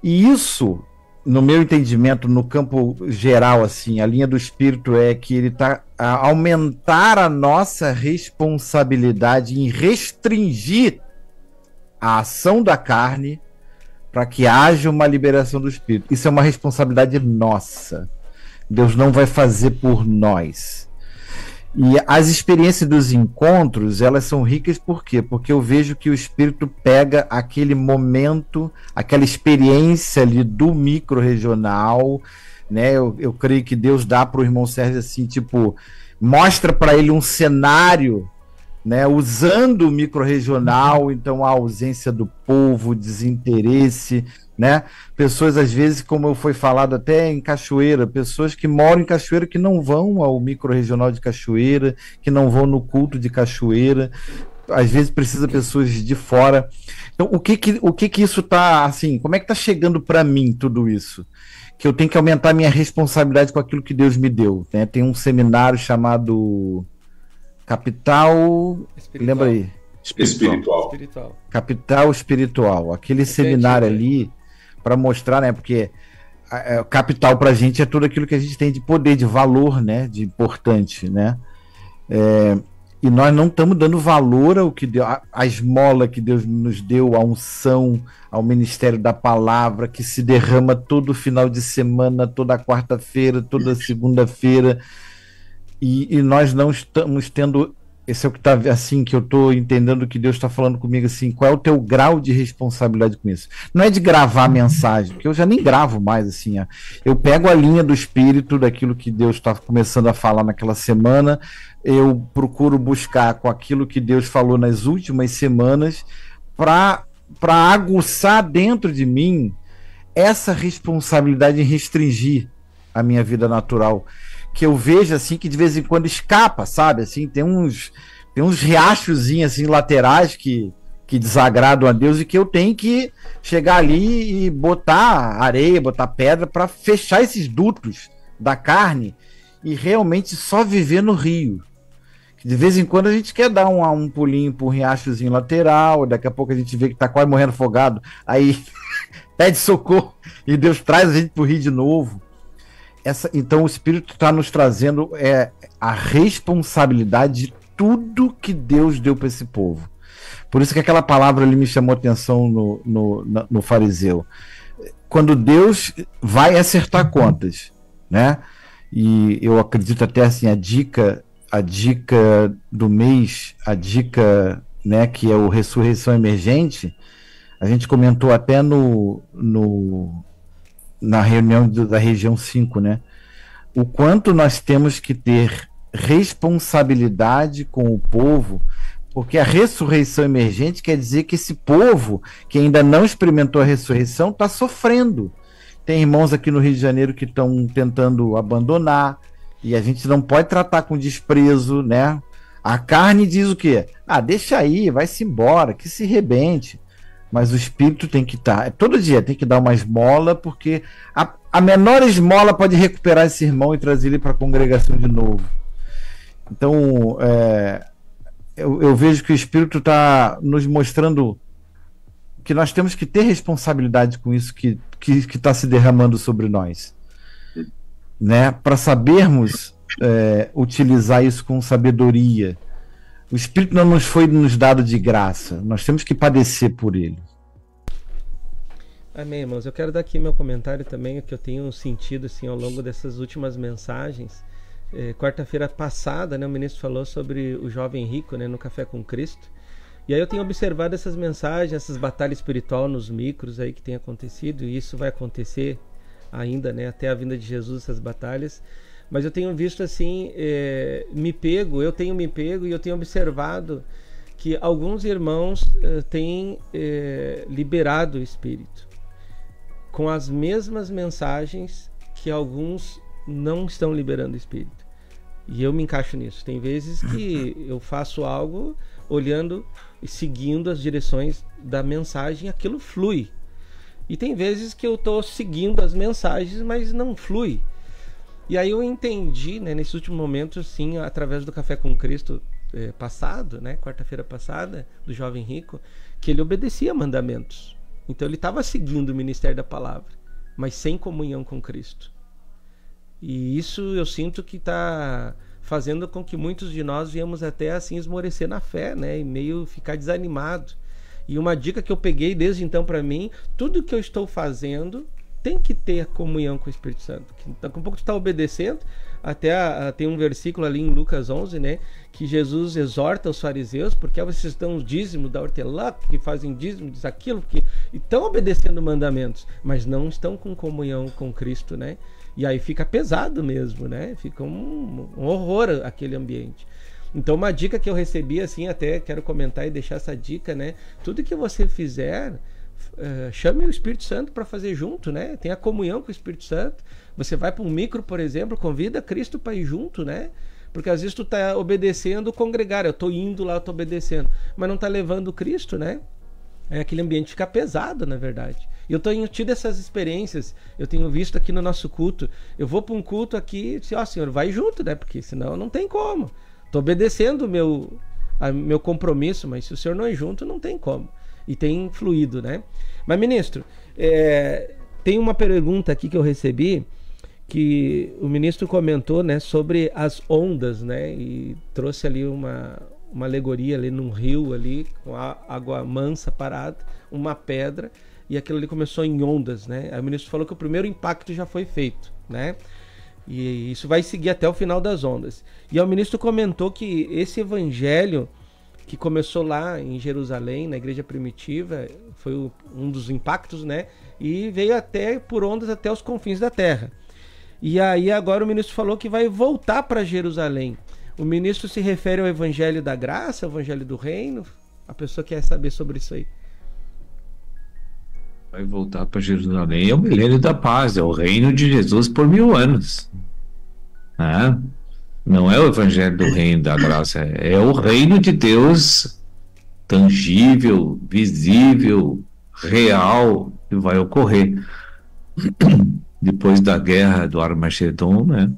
Speaker 13: E isso, no meu entendimento, no campo geral, assim, a linha do Espírito é que ele está a aumentar a nossa responsabilidade em restringir a ação da carne para que haja uma liberação do Espírito. Isso é uma responsabilidade nossa. Deus não vai fazer por nós. E as experiências dos encontros, elas são ricas por quê? Porque eu vejo que o Espírito pega aquele momento, aquela experiência ali do micro-regional, né? Eu creio que Deus dá para o irmão Sérgio assim, tipo, mostra para ele um cenário, né? Usando o micro-regional, então a ausência do povo, o desinteresse, né? Pessoas, às vezes, como foi falado até em Cachoeira, pessoas que moram em Cachoeira que não vão ao micro-regional de Cachoeira, que não vão no culto de Cachoeira, às vezes precisa pessoas de fora. Então, o que isso tá, assim, como é que tá chegando para mim tudo isso? Que eu tenho que aumentar minha responsabilidade com aquilo que Deus me deu, né? Tem um seminário chamado Capital,
Speaker 12: Espiritual.
Speaker 13: lembra aí?
Speaker 14: Espiritual.
Speaker 13: Capital Espiritual. Aquele seminário ali, para mostrar, né? Porque capital pra gente é tudo aquilo que a gente tem de poder, de valor, né? De importante, né? E nós não estamos dando valor ao que deu, a esmola que Deus nos deu, a unção, ao ministério da palavra, que se derrama todo final de semana, toda quarta-feira, toda segunda-feira. E nós não estamos tendo. Esse é o que está assim, que eu estou entendendo que Deus está falando comigo assim, qual é o teu grau de responsabilidade com isso? Não é de gravar a mensagem, porque eu já nem gravo mais assim, eu pego a linha do Espírito, daquilo que Deus está começando a falar naquela semana, eu procuro buscar com aquilo que Deus falou nas últimas semanas, para aguçar dentro de mim essa responsabilidade em restringir a minha vida natural, que eu vejo assim que de vez em quando escapa, sabe? Assim, tem uns riachozinhos assim laterais que desagradam a Deus e que eu tenho que chegar ali e botar areia, botar pedra para fechar esses dutos da carne e realmente só viver no rio. De vez em quando a gente quer dar um pulinho para um riachozinho lateral, daqui a pouco a gente vê que tá quase morrendo afogado, aí pede socorro e Deus traz a gente pro rio de novo. Então o Espírito está nos trazendo a responsabilidade de tudo que Deus deu para esse povo. Por isso que aquela palavra ali me chamou a atenção no fariseu. Quando Deus vai acertar contas, né? E eu acredito até assim, a dica do mês, a dica, né, que é o Ressurreição Emergente, a gente comentou até no na reunião da região 5, né? O quanto nós temos que ter responsabilidade com o povo, porque a ressurreição emergente quer dizer que esse povo que ainda não experimentou a ressurreição está sofrendo. Tem irmãos aqui no Rio de Janeiro que estão tentando abandonar, e a gente não pode tratar com desprezo, né? A carne diz o quê? Ah, deixa aí, vai-se embora, que se rebente. Mas o espírito tem que estar, todo dia tem que dar uma esmola, porque a menor esmola pode recuperar esse irmão e trazer ele para a congregação de novo. Então, eu vejo que o espírito está nos mostrando que nós temos que ter responsabilidade com isso que está se derramando sobre nós, né? Para sabermos utilizar isso com sabedoria. O Espírito não nos foi nos dado de graça, nós temos que padecer por ele.
Speaker 12: Amém, irmãos. Eu quero dar aqui meu comentário também, que eu tenho sentido assim, ao longo dessas últimas mensagens. Quarta-feira passada, né, o ministro falou sobre o jovem rico, né, no Café com Cristo. E aí eu tenho observado essas mensagens, essas batalhas espirituais nos micros aí que tem acontecido, e isso vai acontecer ainda, né, até a vinda de Jesus, essas batalhas. Mas eu tenho visto assim, eu tenho me pego e eu tenho observado que alguns irmãos têm liberado o Espírito com as mesmas mensagens que alguns não estão liberando o Espírito. E eu me encaixo nisso. Tem vezes que eu faço algo olhando e seguindo as direções da mensagem, aquilo flui. E tem vezes que eu estou seguindo as mensagens, mas não flui. E aí eu entendi, né, nesse último momento, sim, através do Café com Cristo passado, né, quarta-feira passada, do jovem rico, que ele obedecia mandamentos. Então ele estava seguindo o ministério da palavra, mas sem comunhão com Cristo. E isso eu sinto que está fazendo com que muitos de nós viemos até assim esmorecer na fé, né, e meio ficar desanimado. E uma dica que eu peguei desde então para mim, tudo que eu estou fazendo tem que ter comunhão com o Espírito Santo. Daqui a pouco tu está obedecendo, até tem um versículo ali em Lucas 11, né, que Jesus exorta os fariseus, porque vocês estão dízimo da hortelã, que fazem dízimo disso, aquilo, que estão obedecendo mandamentos, mas não estão com comunhão com Cristo, né? E aí fica pesado mesmo, né? Fica um horror aquele ambiente. Então uma dica que eu recebi, assim, até quero comentar e deixar essa dica, né? Tudo que você fizer, chame o Espírito Santo para fazer junto, né? Tenha comunhão com o Espírito Santo. Você vai para um micro, por exemplo, convida Cristo para ir junto, né? Porque às vezes tu tá obedecendo o congregar, eu tô indo lá, eu tô obedecendo, mas não tá levando Cristo, né? Aí aquele ambiente fica pesado, na verdade. E eu tenho tido essas experiências, eu tenho visto aqui no nosso culto, eu vou para um culto aqui, ó, senhor, vai junto, né? Porque senão não tem como. Tô obedecendo o meu compromisso, mas se o senhor não é junto, não tem como. E tem fluído, né? Mas, ministro, tem uma pergunta aqui que eu recebi, que o ministro comentou, né, sobre as ondas, né? E trouxe ali uma alegoria ali num rio ali, com a água mansa parada, uma pedra, e aquilo ali começou em ondas, né? Aí o ministro falou que o primeiro impacto já foi feito, né? E isso vai seguir até o final das ondas. E aí o ministro comentou que esse evangelho que começou lá em Jerusalém, na igreja primitiva, foi um dos impactos, né? E veio até por ondas até os confins da terra. E aí agora o ministro falou que vai voltar para Jerusalém. O ministro se refere ao evangelho da graça, ao evangelho do reino? A pessoa quer saber sobre isso aí.
Speaker 11: Vai voltar para Jerusalém, é o milênio da paz, é o reino de Jesus por 1000 anos. Não é o evangelho do reino da graça, é o reino de Deus tangível, visível, real, que vai ocorrer depois da guerra do Armagedon, né?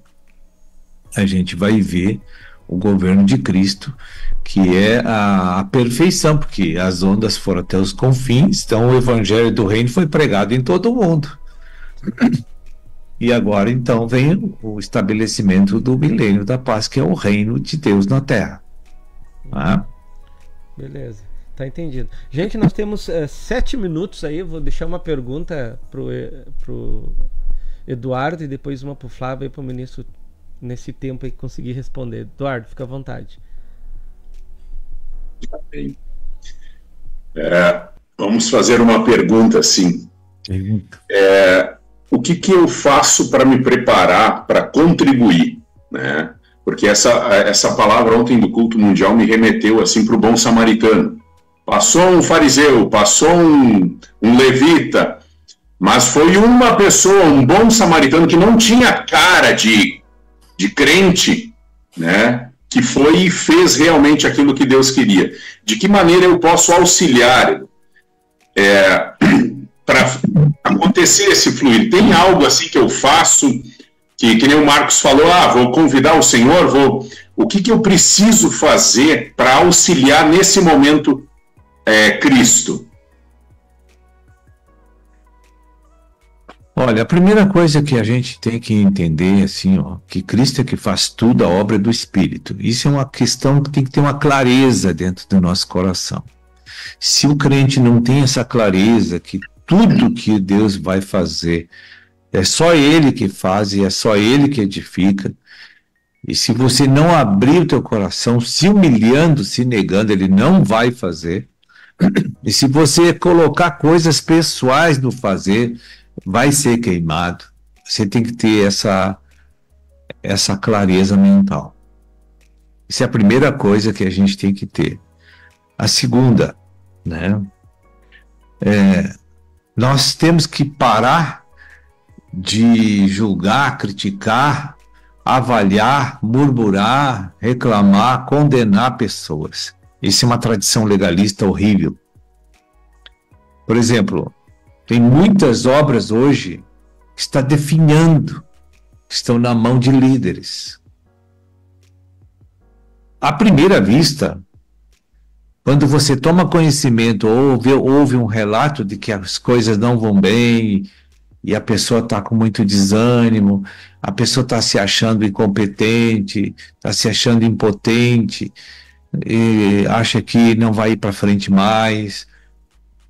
Speaker 11: A gente vai ver o governo de Cristo, que é a perfeição, porque as ondas foram até os confins, então o evangelho do reino foi pregado em todo o mundo. E agora então vem o estabelecimento do milênio da paz, que é o reino de Deus na terra.
Speaker 12: Beleza, tá entendido. Gente, nós temos 7 minutos aí, eu vou deixar uma pergunta pro Eduardo e depois uma pro Flávio e pro ministro nesse tempo aí conseguir responder. Eduardo, fica à vontade.
Speaker 14: Vamos fazer uma pergunta assim. O o que eu faço para me preparar, para contribuir, né? Porque essa palavra ontem do culto mundial me remeteu assim para o bom samaritano. Passou um fariseu, passou um levita, mas foi uma pessoa, um bom samaritano que não tinha cara de crente, né? Que foi e fez realmente aquilo que Deus queria. De que maneira eu posso auxiliar para acontecer esse fluir? Tem algo assim que eu faço, que nem o Marcos falou, vou convidar o Senhor, o que eu preciso fazer para auxiliar nesse momento Cristo?
Speaker 11: Olha, a primeira coisa que a gente tem que entender, assim, que Cristo é que faz tudo, a obra do Espírito. Isso é uma questão que tem que ter uma clareza dentro do nosso coração. Se o crente não tem essa clareza, que tudo que Deus vai fazer é só Ele que faz e é só Ele que edifica, e se você não abrir o teu coração, se humilhando, se negando, Ele não vai fazer. E se você colocar coisas pessoais no fazer, vai ser queimado. Você tem que ter essa clareza mental. Isso é a primeira coisa que a gente tem que ter. A segunda, né? Nós temos que parar de julgar, criticar, avaliar, murmurar, reclamar, condenar pessoas. Isso é uma tradição legalista horrível. Por exemplo, tem muitas obras hoje que estão definhando, que estão na mão de líderes. À primeira vista, quando você toma conhecimento ou ouve um relato de que as coisas não vão bem e a pessoa está com muito desânimo, a pessoa está se achando incompetente, está se achando impotente, e acha que não vai ir para frente mais.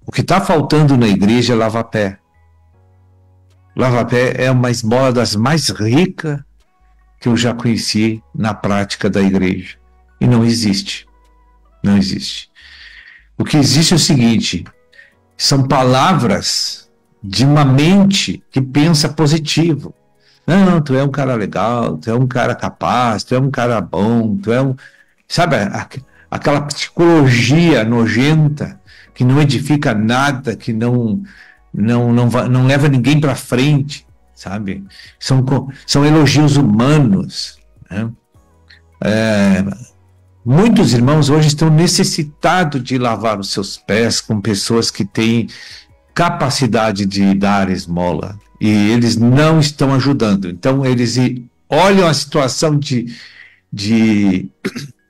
Speaker 11: O que está faltando na igreja é lava-pé. Lava-pé é uma esmola das mais ricas que eu já conheci na prática da igreja. E não existe. Não existe. O que existe é o seguinte: são palavras de uma mente que pensa positivo. Não, tu é um cara legal, tu é um cara capaz, tu é um cara bom, tu é um... Sabe, aquela psicologia nojenta que não edifica nada, que não leva ninguém para frente, sabe? São elogios humanos, né? Muitos irmãos hoje estão necessitados de lavar os seus pés com pessoas que têm capacidade de dar esmola, e eles não estão ajudando. Então eles olham a situação de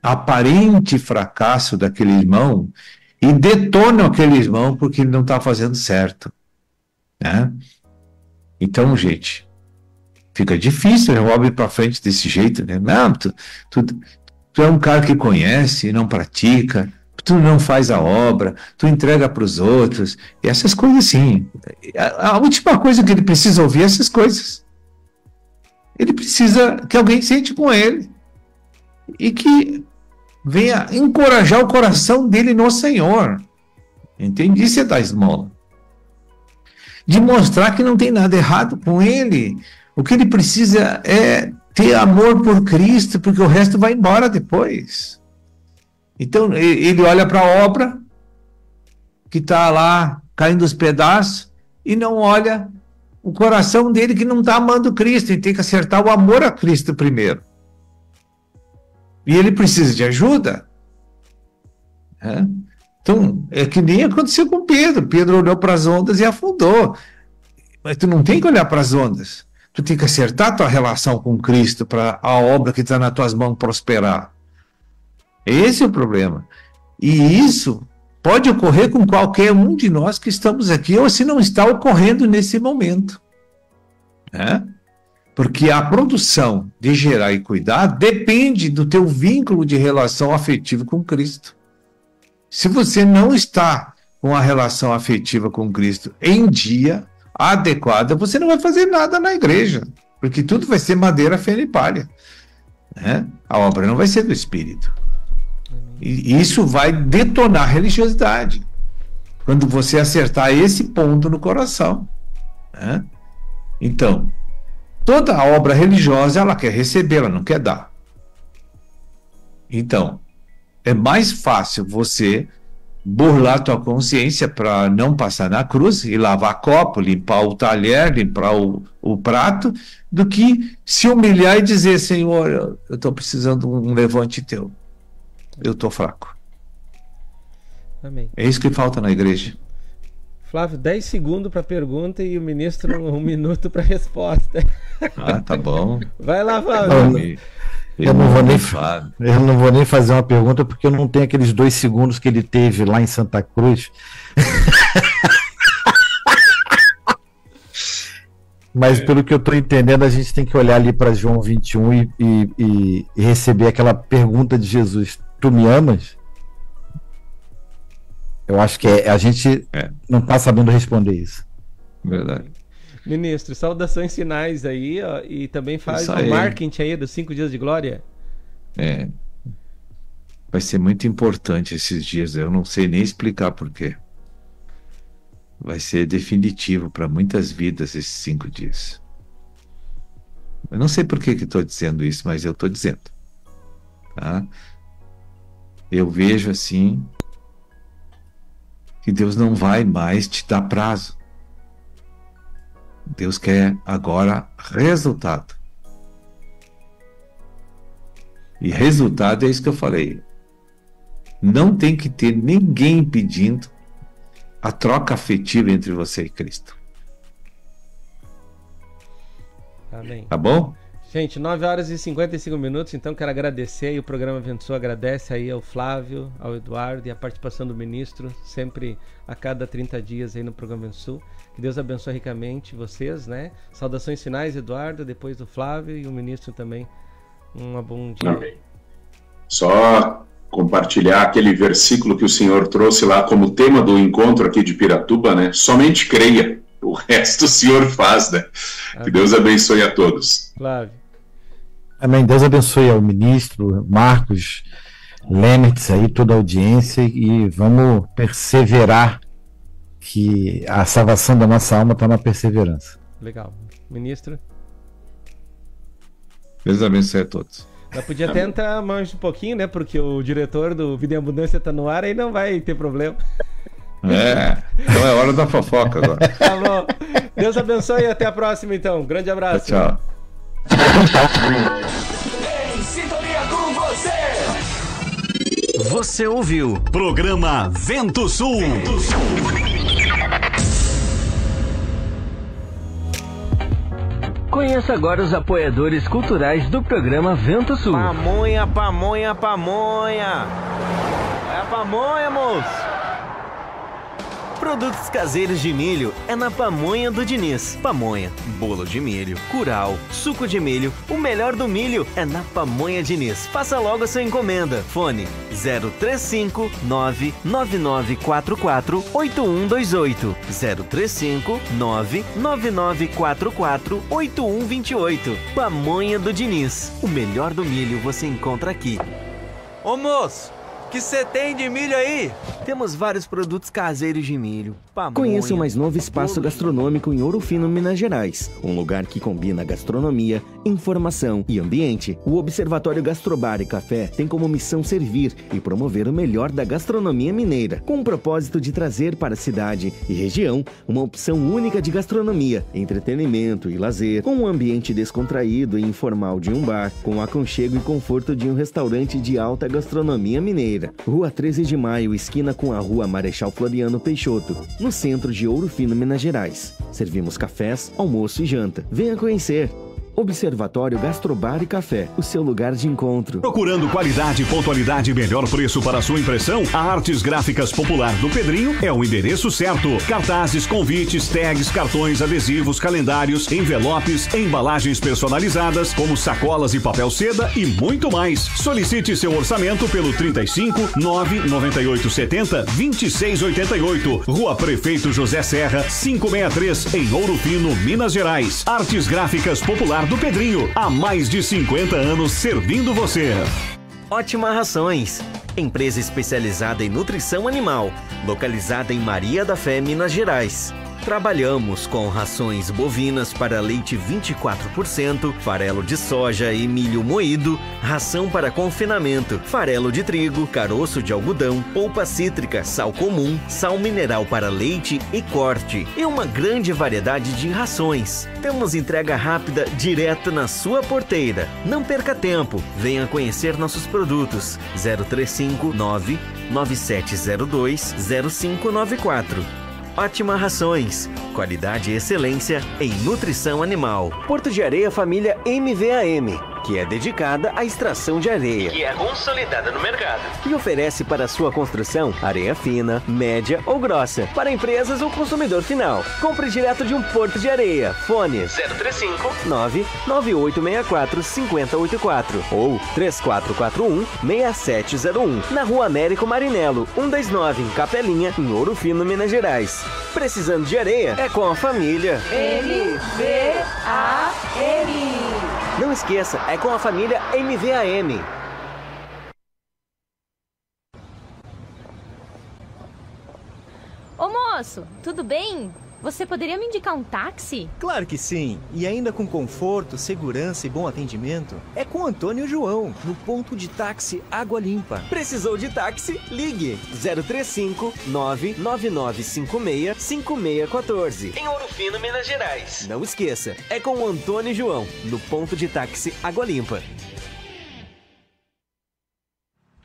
Speaker 11: aparente fracasso daquele irmão e detonam aquele irmão porque ele não está fazendo certo, né? Então, gente, fica difícil o homem ir para frente desse jeito, né? Não, tu é um cara que conhece e não pratica, tu não faz a obra, tu entrega para os outros, e essas coisas assim. A última coisa que ele precisa ouvir é essas coisas. Ele precisa que alguém sente com ele e que venha encorajar o coração dele no Senhor. Entende? Isso é dar esmola. De mostrar que não tem nada errado com ele. O que ele precisa é ter amor por Cristo, porque o resto vai embora depois. Então, ele olha para a obra que está lá caindo aos pedaços e não olha o coração dele que não está amando Cristo. Ele tem que acertar o amor a Cristo primeiro. E ele precisa de ajuda. Então, é que nem aconteceu com Pedro. Pedro olhou para as ondas e afundou. Mas tu não tem que olhar para as ondas. Tu tem que acertar a tua relação com Cristo para a obra que está nas tuas mãos prosperar. Esse é o problema. E isso pode ocorrer com qualquer um de nós que estamos aqui, ou se não está ocorrendo nesse momento. Porque a produção de gerar e cuidar depende do teu vínculo de relação afetiva com Cristo. Se você não está com a relação afetiva com Cristo em dia adequada, você não vai fazer nada na igreja, porque tudo vai ser madeira, feno e palha. A obra não vai ser do Espírito. E isso vai detonar a religiosidade, quando você acertar esse ponto no coração. Então, toda a obra religiosa ela quer receber, ela não quer dar. Então, é mais fácil você burlar tua consciência para não passar na cruz e lavar copo, limpar o talher, limpar o prato, do que se humilhar e dizer: Senhor, eu estou precisando de um levante teu. Eu estou fraco.
Speaker 12: Amém.
Speaker 11: É isso que falta na igreja.
Speaker 12: Flávio, 10 segundos para pergunta e o ministro 1 minuto para resposta.
Speaker 11: Ah, tá bom.
Speaker 12: Vai lá, Flávio.
Speaker 13: Eu não vou nem fazer uma pergunta porque eu não tenho aqueles 2 segundos que ele teve lá em Santa Cruz. Mas pelo que eu estou entendendo, a gente tem que olhar ali para João 21 e receber aquela pergunta de Jesus: tu me amas? Eu acho que a gente não está sabendo responder isso.
Speaker 11: Verdade.
Speaker 12: Ministro, saudações finais aí, ó, e também faz o marketing aí dos 5 dias de glória.
Speaker 11: Vai ser muito importante esses dias, eu não sei nem explicar por quê. Vai ser definitivo para muitas vidas esses 5 dias. Eu não sei por que estou dizendo isso, mas eu estou dizendo. Tá? Eu vejo assim que Deus não vai mais te dar prazo. Deus quer agora resultado. E resultado é isso que eu falei. Não tem que ter ninguém pedindo a troca afetiva entre você e Cristo.
Speaker 12: Amém.
Speaker 11: Tá bom?
Speaker 12: Gente, 9 horas e 55 minutos, então quero agradecer aí, o programa Vento Sul agradece aí ao Flávio, ao Eduardo e a participação do ministro, sempre a cada 30 dias aí no programa Vento Sul. Que Deus abençoe ricamente vocês, né? Saudações finais, Eduardo, depois do Flávio e o ministro também. Um bom dia.
Speaker 14: Amém. Só compartilhar aquele versículo que o senhor trouxe lá como tema do encontro aqui de Piratuba, né? Somente creia, o resto o senhor faz, né? Amém. Que Deus abençoe a todos.
Speaker 12: Flávio.
Speaker 13: Amém. Deus abençoe ao ministro Marcos Lemertz aí, toda a audiência, e vamos perseverar, que a salvação da nossa alma está na perseverança.
Speaker 12: Legal. Ministro?
Speaker 11: Deus abençoe a todos.
Speaker 12: Eu podia até entrar mais um pouquinho, né? Porque o diretor do Vida em Abundância está no ar, aí não vai ter problema.
Speaker 11: Então é hora da fofoca agora.
Speaker 12: Tá bom. Deus abençoe e até a próxima, então. Grande abraço.
Speaker 11: Tchau.
Speaker 10: Em sintonia com você.
Speaker 2: Você ouviu
Speaker 5: Programa Vento Sul.
Speaker 1: Conheça agora os apoiadores culturais do programa Vento Sul.
Speaker 15: Pamonha, pamonha, pamonha. É a pamonha, moço.
Speaker 2: Produtos caseiros de milho é na Pamonha do Diniz. Pamonha, bolo de milho, curau, suco de milho, o melhor do milho é na Pamonha Diniz. Faça logo a sua encomenda. Fone 035 99944 8128 035 99944 8128. Pamonha do Diniz. O melhor do milho você encontra aqui.
Speaker 15: Ô moço, que você tem de milho aí?
Speaker 2: Temos vários produtos caseiros de milho. Pamonha,
Speaker 4: Conheça o mais novo espaço gastronômico em Ouro Fino, Minas Gerais. Um lugar que combina gastronomia, informação e ambiente. O Observatório Gastrobar e Café tem como missão servir e promover o melhor da gastronomia mineira, com o propósito de trazer para a cidade e região uma opção única de gastronomia, entretenimento e lazer, com um ambiente descontraído e informal de um bar, com o aconchego e conforto de um restaurante de alta gastronomia mineira. Rua 13 de Maio, esquina com a Rua Marechal Floriano Peixoto, no centro de Ouro Fino, Minas Gerais. Servimos cafés, almoço e janta. Venha conhecer. Observatório Gastrobar e Café, o seu lugar de encontro.
Speaker 5: Procurando qualidade, pontualidade e melhor preço para sua impressão? A Artes Gráficas Popular do Pedrinho é o endereço certo. Cartazes, convites, tags, cartões, adesivos, calendários, envelopes, embalagens personalizadas, como sacolas e papel seda e muito mais. Solicite seu orçamento pelo 35 99870 2688. Rua Prefeito José Serra, 563, em Ouro Fino, Minas Gerais. Artes Gráficas Popular do Pedrinho, há mais de 50 anos servindo você.
Speaker 2: Ótima Rações, empresa especializada em nutrição animal, localizada em Maria da Fé, Minas Gerais. Trabalhamos com rações bovinas para leite 24%, farelo de soja e milho moído, ração para confinamento, farelo de trigo, caroço de algodão, polpa cítrica, sal comum, sal mineral para leite e corte, e uma grande variedade de rações. Temos entrega rápida direto na sua porteira. Não perca tempo, venha conhecer nossos produtos. 0359 9702 0594. Ótima Rações, qualidade e excelência em nutrição animal. Porto de Areia Família MVAM, que é dedicada à extração de areia, que é consolidada no mercado, e oferece para sua construção areia fina, média ou grossa, para empresas ou consumidor final. Compre direto de um Porto de Areia. Fone 035 99864 5084 ou 3441 6701, na Rua Américo Marinello 129, em Capelinha, em Ouro Fino, Minas Gerais. Precisando de areia? É com a família
Speaker 10: MVAM.
Speaker 2: Não esqueça, é com a família MVAM.
Speaker 7: Ô moço, tudo bem? Você poderia me indicar um táxi?
Speaker 8: Claro que sim. E ainda com conforto, segurança e bom atendimento, é com Antônio e João, no ponto de táxi Água Limpa.
Speaker 2: Precisou de táxi? Ligue 035 99956 5614, em Ouro Fino, Minas Gerais. Não esqueça, é com o Antônio e João, no ponto de táxi Água Limpa.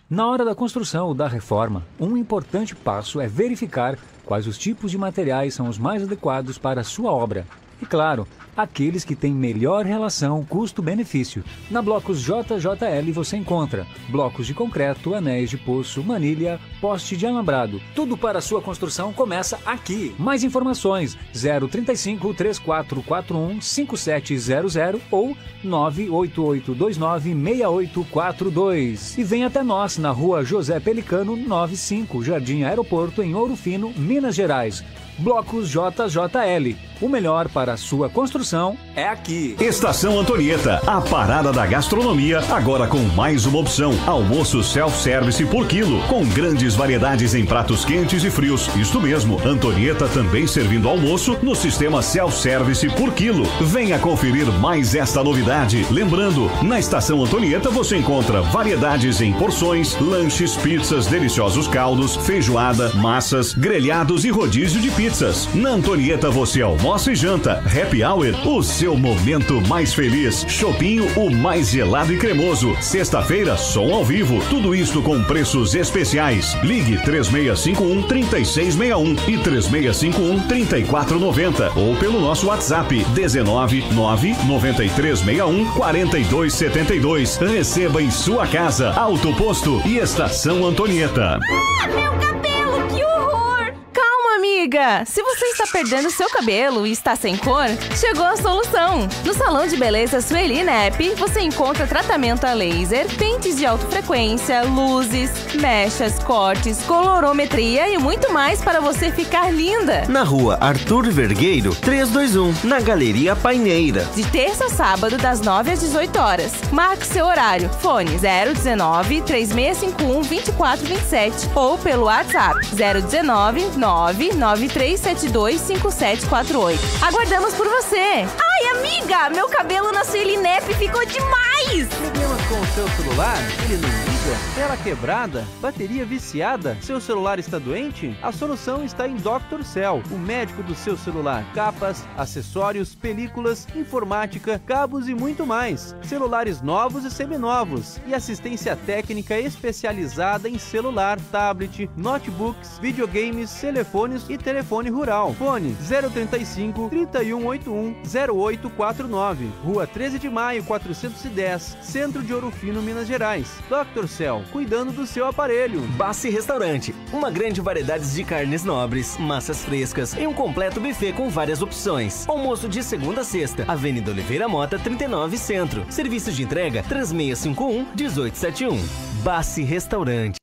Speaker 9: Na hora da construção ou da reforma, um importante passo é verificar quais os tipos de materiais são os mais adequados para a sua obra. E claro, aqueles que têm melhor relação custo-benefício. Na Blocos JJL você encontra blocos de concreto, anéis de poço, manilha, poste de alambrado. Tudo para a sua construção começa aqui. Mais informações 035 3441 5700 ou 98829 6842. E vem até nós na Rua José Pelicano 95, Jardim Aeroporto, em Ouro Fino, Minas Gerais. Blocos JJL. O melhor para a sua construção é aqui.
Speaker 5: Estação Antonieta, a parada da gastronomia, agora com mais uma opção: almoço self-service por quilo, com grandes variedades em pratos quentes e frios. Isto mesmo, Antonieta também servindo almoço no sistema self-service por quilo. Venha conferir mais esta novidade. Lembrando, na Estação Antonieta você encontra variedades em porções, lanches, pizzas, deliciosos caldos, feijoada, massas, grelhados e rodízio de pizzas. Na Antonieta você almoça e janta. Happy Hour, o seu momento mais feliz. Chopinho, o mais gelado e cremoso. Sexta-feira, som ao vivo. Tudo isto com preços especiais. Ligue 3651-3661 e 3651-3490 ou pelo nosso WhatsApp 1999361-4272. Receba em sua casa. Auto Posto e Estação Antonieta.
Speaker 7: Ah, meu cabelo, que horror! Calma, amiga! Se você está perdendo seu cabelo e está sem cor, chegou a solução! No Salão de Beleza Sueli Nep, você encontra tratamento a laser, pentes de alta frequência, luzes, mechas, cortes, colorometria e muito mais para você ficar linda!
Speaker 2: Na Rua Arthur Vergueiro 321, na Galeria Paineira.
Speaker 7: De terça a sábado, das 9 às 18 horas. Marque seu horário. Fone 019 3651 2427 ou pelo WhatsApp 019 99372 5748. Aguardamos por você! Ai, amiga! Meu cabelo na Sueli Nep ficou demais!
Speaker 3: Problemas com o seu celular? Ele não liga? Tela quebrada? Bateria viciada? Seu celular está doente? A solução está em Dr. Cell, o médico do seu celular. Capas, acessórios, películas, informática, cabos e muito mais. Celulares novos e seminovos. E assistência técnica especializada em celular, tablet, notebooks, videogames, telefones e telefone rural. Fone 035 3181 0849. Rua 13 de Maio 410, Centro de Ouro Fino, Minas Gerais. Dr. Cell, cuidando do seu aparelho.
Speaker 2: Bassi Restaurante, uma grande variedade de carnes nobres, massas frescas e um completo buffet com várias opções. Almoço de segunda a sexta, Avenida Oliveira Mota 39 Centro. Serviço de entrega 3651 1871. Bassi Restaurante.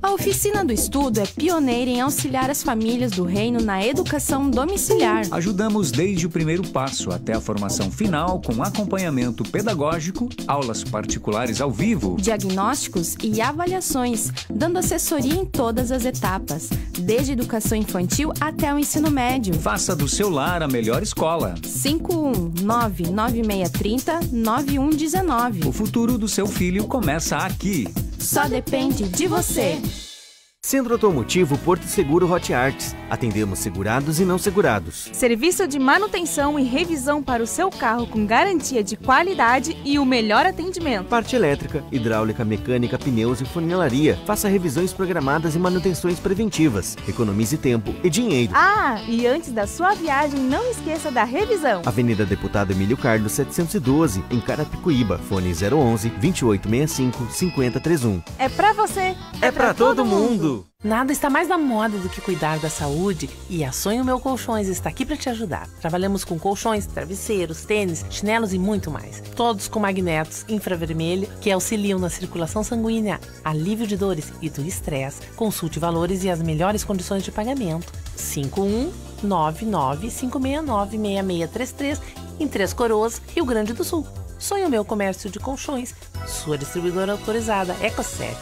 Speaker 7: A Oficina do Estudo é pioneira em auxiliar as famílias do Reino na educação domiciliar.
Speaker 9: Ajudamos desde o primeiro passo até a formação final com acompanhamento pedagógico, aulas particulares ao vivo,
Speaker 7: diagnósticos e avaliações, dando assessoria em todas as etapas, desde educação infantil até o ensino médio.
Speaker 9: Faça do seu lar a melhor escola.
Speaker 7: 51996309119.
Speaker 9: O futuro do seu filho começa aqui.
Speaker 7: Só depende de você.
Speaker 2: Centro Automotivo Porto Seguro Hot Arts. Atendemos segurados e não segurados.
Speaker 16: Serviço de manutenção e revisão para o seu carro com garantia de qualidade e o melhor atendimento.
Speaker 2: Parte elétrica, hidráulica, mecânica, pneus e funilaria. Faça revisões programadas e manutenções preventivas. Economize tempo e dinheiro.
Speaker 16: Ah, e antes da sua viagem, não esqueça da revisão.
Speaker 2: Avenida Deputado Emílio Carlos, 712, em Carapicuíba. Fone 011 2865 5031.
Speaker 16: É pra você.
Speaker 2: É pra todo mundo.
Speaker 17: Nada está mais na moda do que cuidar da saúde e a Sonho Meu Colchões está aqui para te ajudar. Trabalhamos com colchões, travesseiros, tênis, chinelos e muito mais. Todos com magnetos infravermelho que auxiliam na circulação sanguínea, alívio de dores e do estresse. Consulte valores e as melhores condições de pagamento. 51995696633 em Três Coroas, Rio Grande do Sul. Sonho Meu Comércio de Colchões. Sua distribuidora autorizada Eco7.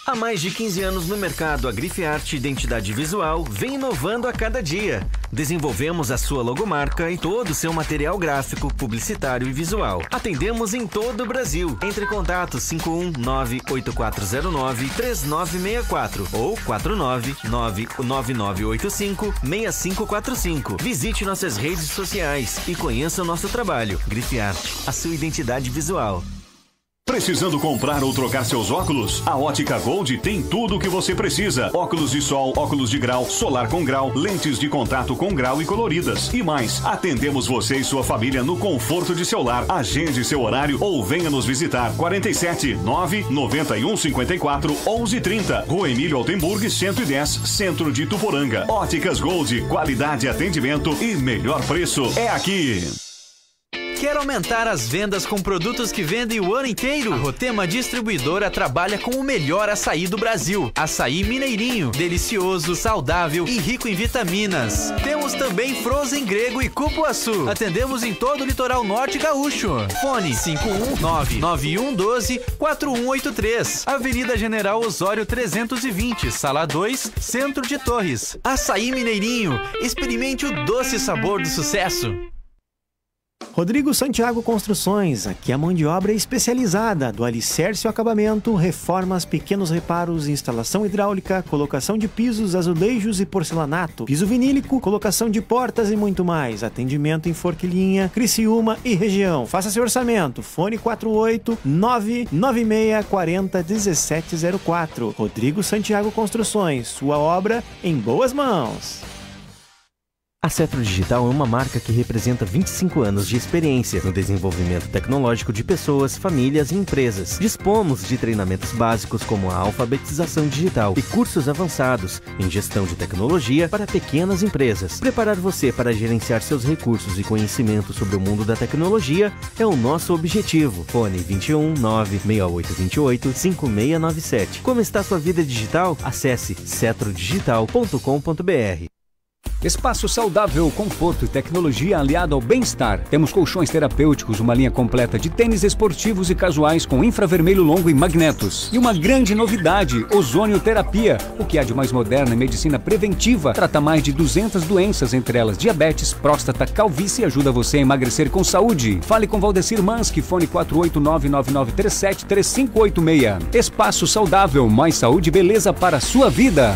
Speaker 2: Há mais de 15 anos no mercado, a Grifiarte Identidade Visual vem inovando a cada dia. Desenvolvemos a sua logomarca e todo o seu material gráfico, publicitário e visual. Atendemos em todo o Brasil. Entre em contato 519-8409-3964 ou 499-9985-6545. Visite nossas redes sociais e conheça o nosso trabalho. Grifiarte, a sua identidade visual.
Speaker 5: Precisando comprar ou trocar seus óculos? A Ótica Gold tem tudo o que você precisa. Óculos de sol, óculos de grau, solar com grau, lentes de contato com grau e coloridas. E mais, atendemos você e sua família no conforto de seu lar. Agende seu horário ou venha nos visitar. 47 991 54 1130. Rua Emílio Altenburg, 110, Centro de Ituporanga. Óticas Gold, qualidade, atendimento e melhor preço é aqui.
Speaker 15: Quer aumentar as vendas com produtos que vendem o ano inteiro? A Rotema Distribuidora trabalha com o melhor açaí do Brasil. Açaí mineirinho, delicioso, saudável e rico em vitaminas. Temos também Frozen grego e cupuaçu. Atendemos em todo o litoral norte gaúcho. Fone 519-9112-4183. Avenida General Osório 320, Sala 2, Centro de Torres. Açaí mineirinho. Experimente o doce sabor do sucesso.
Speaker 8: Rodrigo Santiago Construções, aqui a mão de obra é especializada, do alicerce ao acabamento, reformas, pequenos reparos, instalação hidráulica, colocação de pisos, azulejos e porcelanato, piso vinílico, colocação de portas e muito mais. Atendimento em Forquilinha, Criciúma e região. Faça seu orçamento, fone 48996401704. Rodrigo Santiago Construções, sua obra em boas mãos.
Speaker 2: A Cetro Digital é uma marca que representa 25 anos de experiência no desenvolvimento tecnológico de pessoas, famílias e empresas. Dispomos de treinamentos básicos como a alfabetização digital e cursos avançados em gestão de tecnologia para pequenas empresas. Preparar você para gerenciar seus recursos e conhecimento sobre o mundo da tecnologia é o nosso objetivo. Fone 21 96828 5697. Como está sua vida digital? Acesse cetrodigital.com.br.
Speaker 9: Espaço saudável, conforto e tecnologia aliado ao bem-estar. Temos colchões terapêuticos, uma linha completa de tênis esportivos e casuais com infravermelho longo e magnetos. E uma grande novidade, ozonioterapia, o que há de mais moderna em medicina preventiva. Trata mais de 200 doenças, entre elas diabetes, próstata, calvície e ajuda você a emagrecer com saúde. Fale com Valdecir Mansky, fone 48999373586. Espaço saudável, mais saúde e beleza para a sua vida.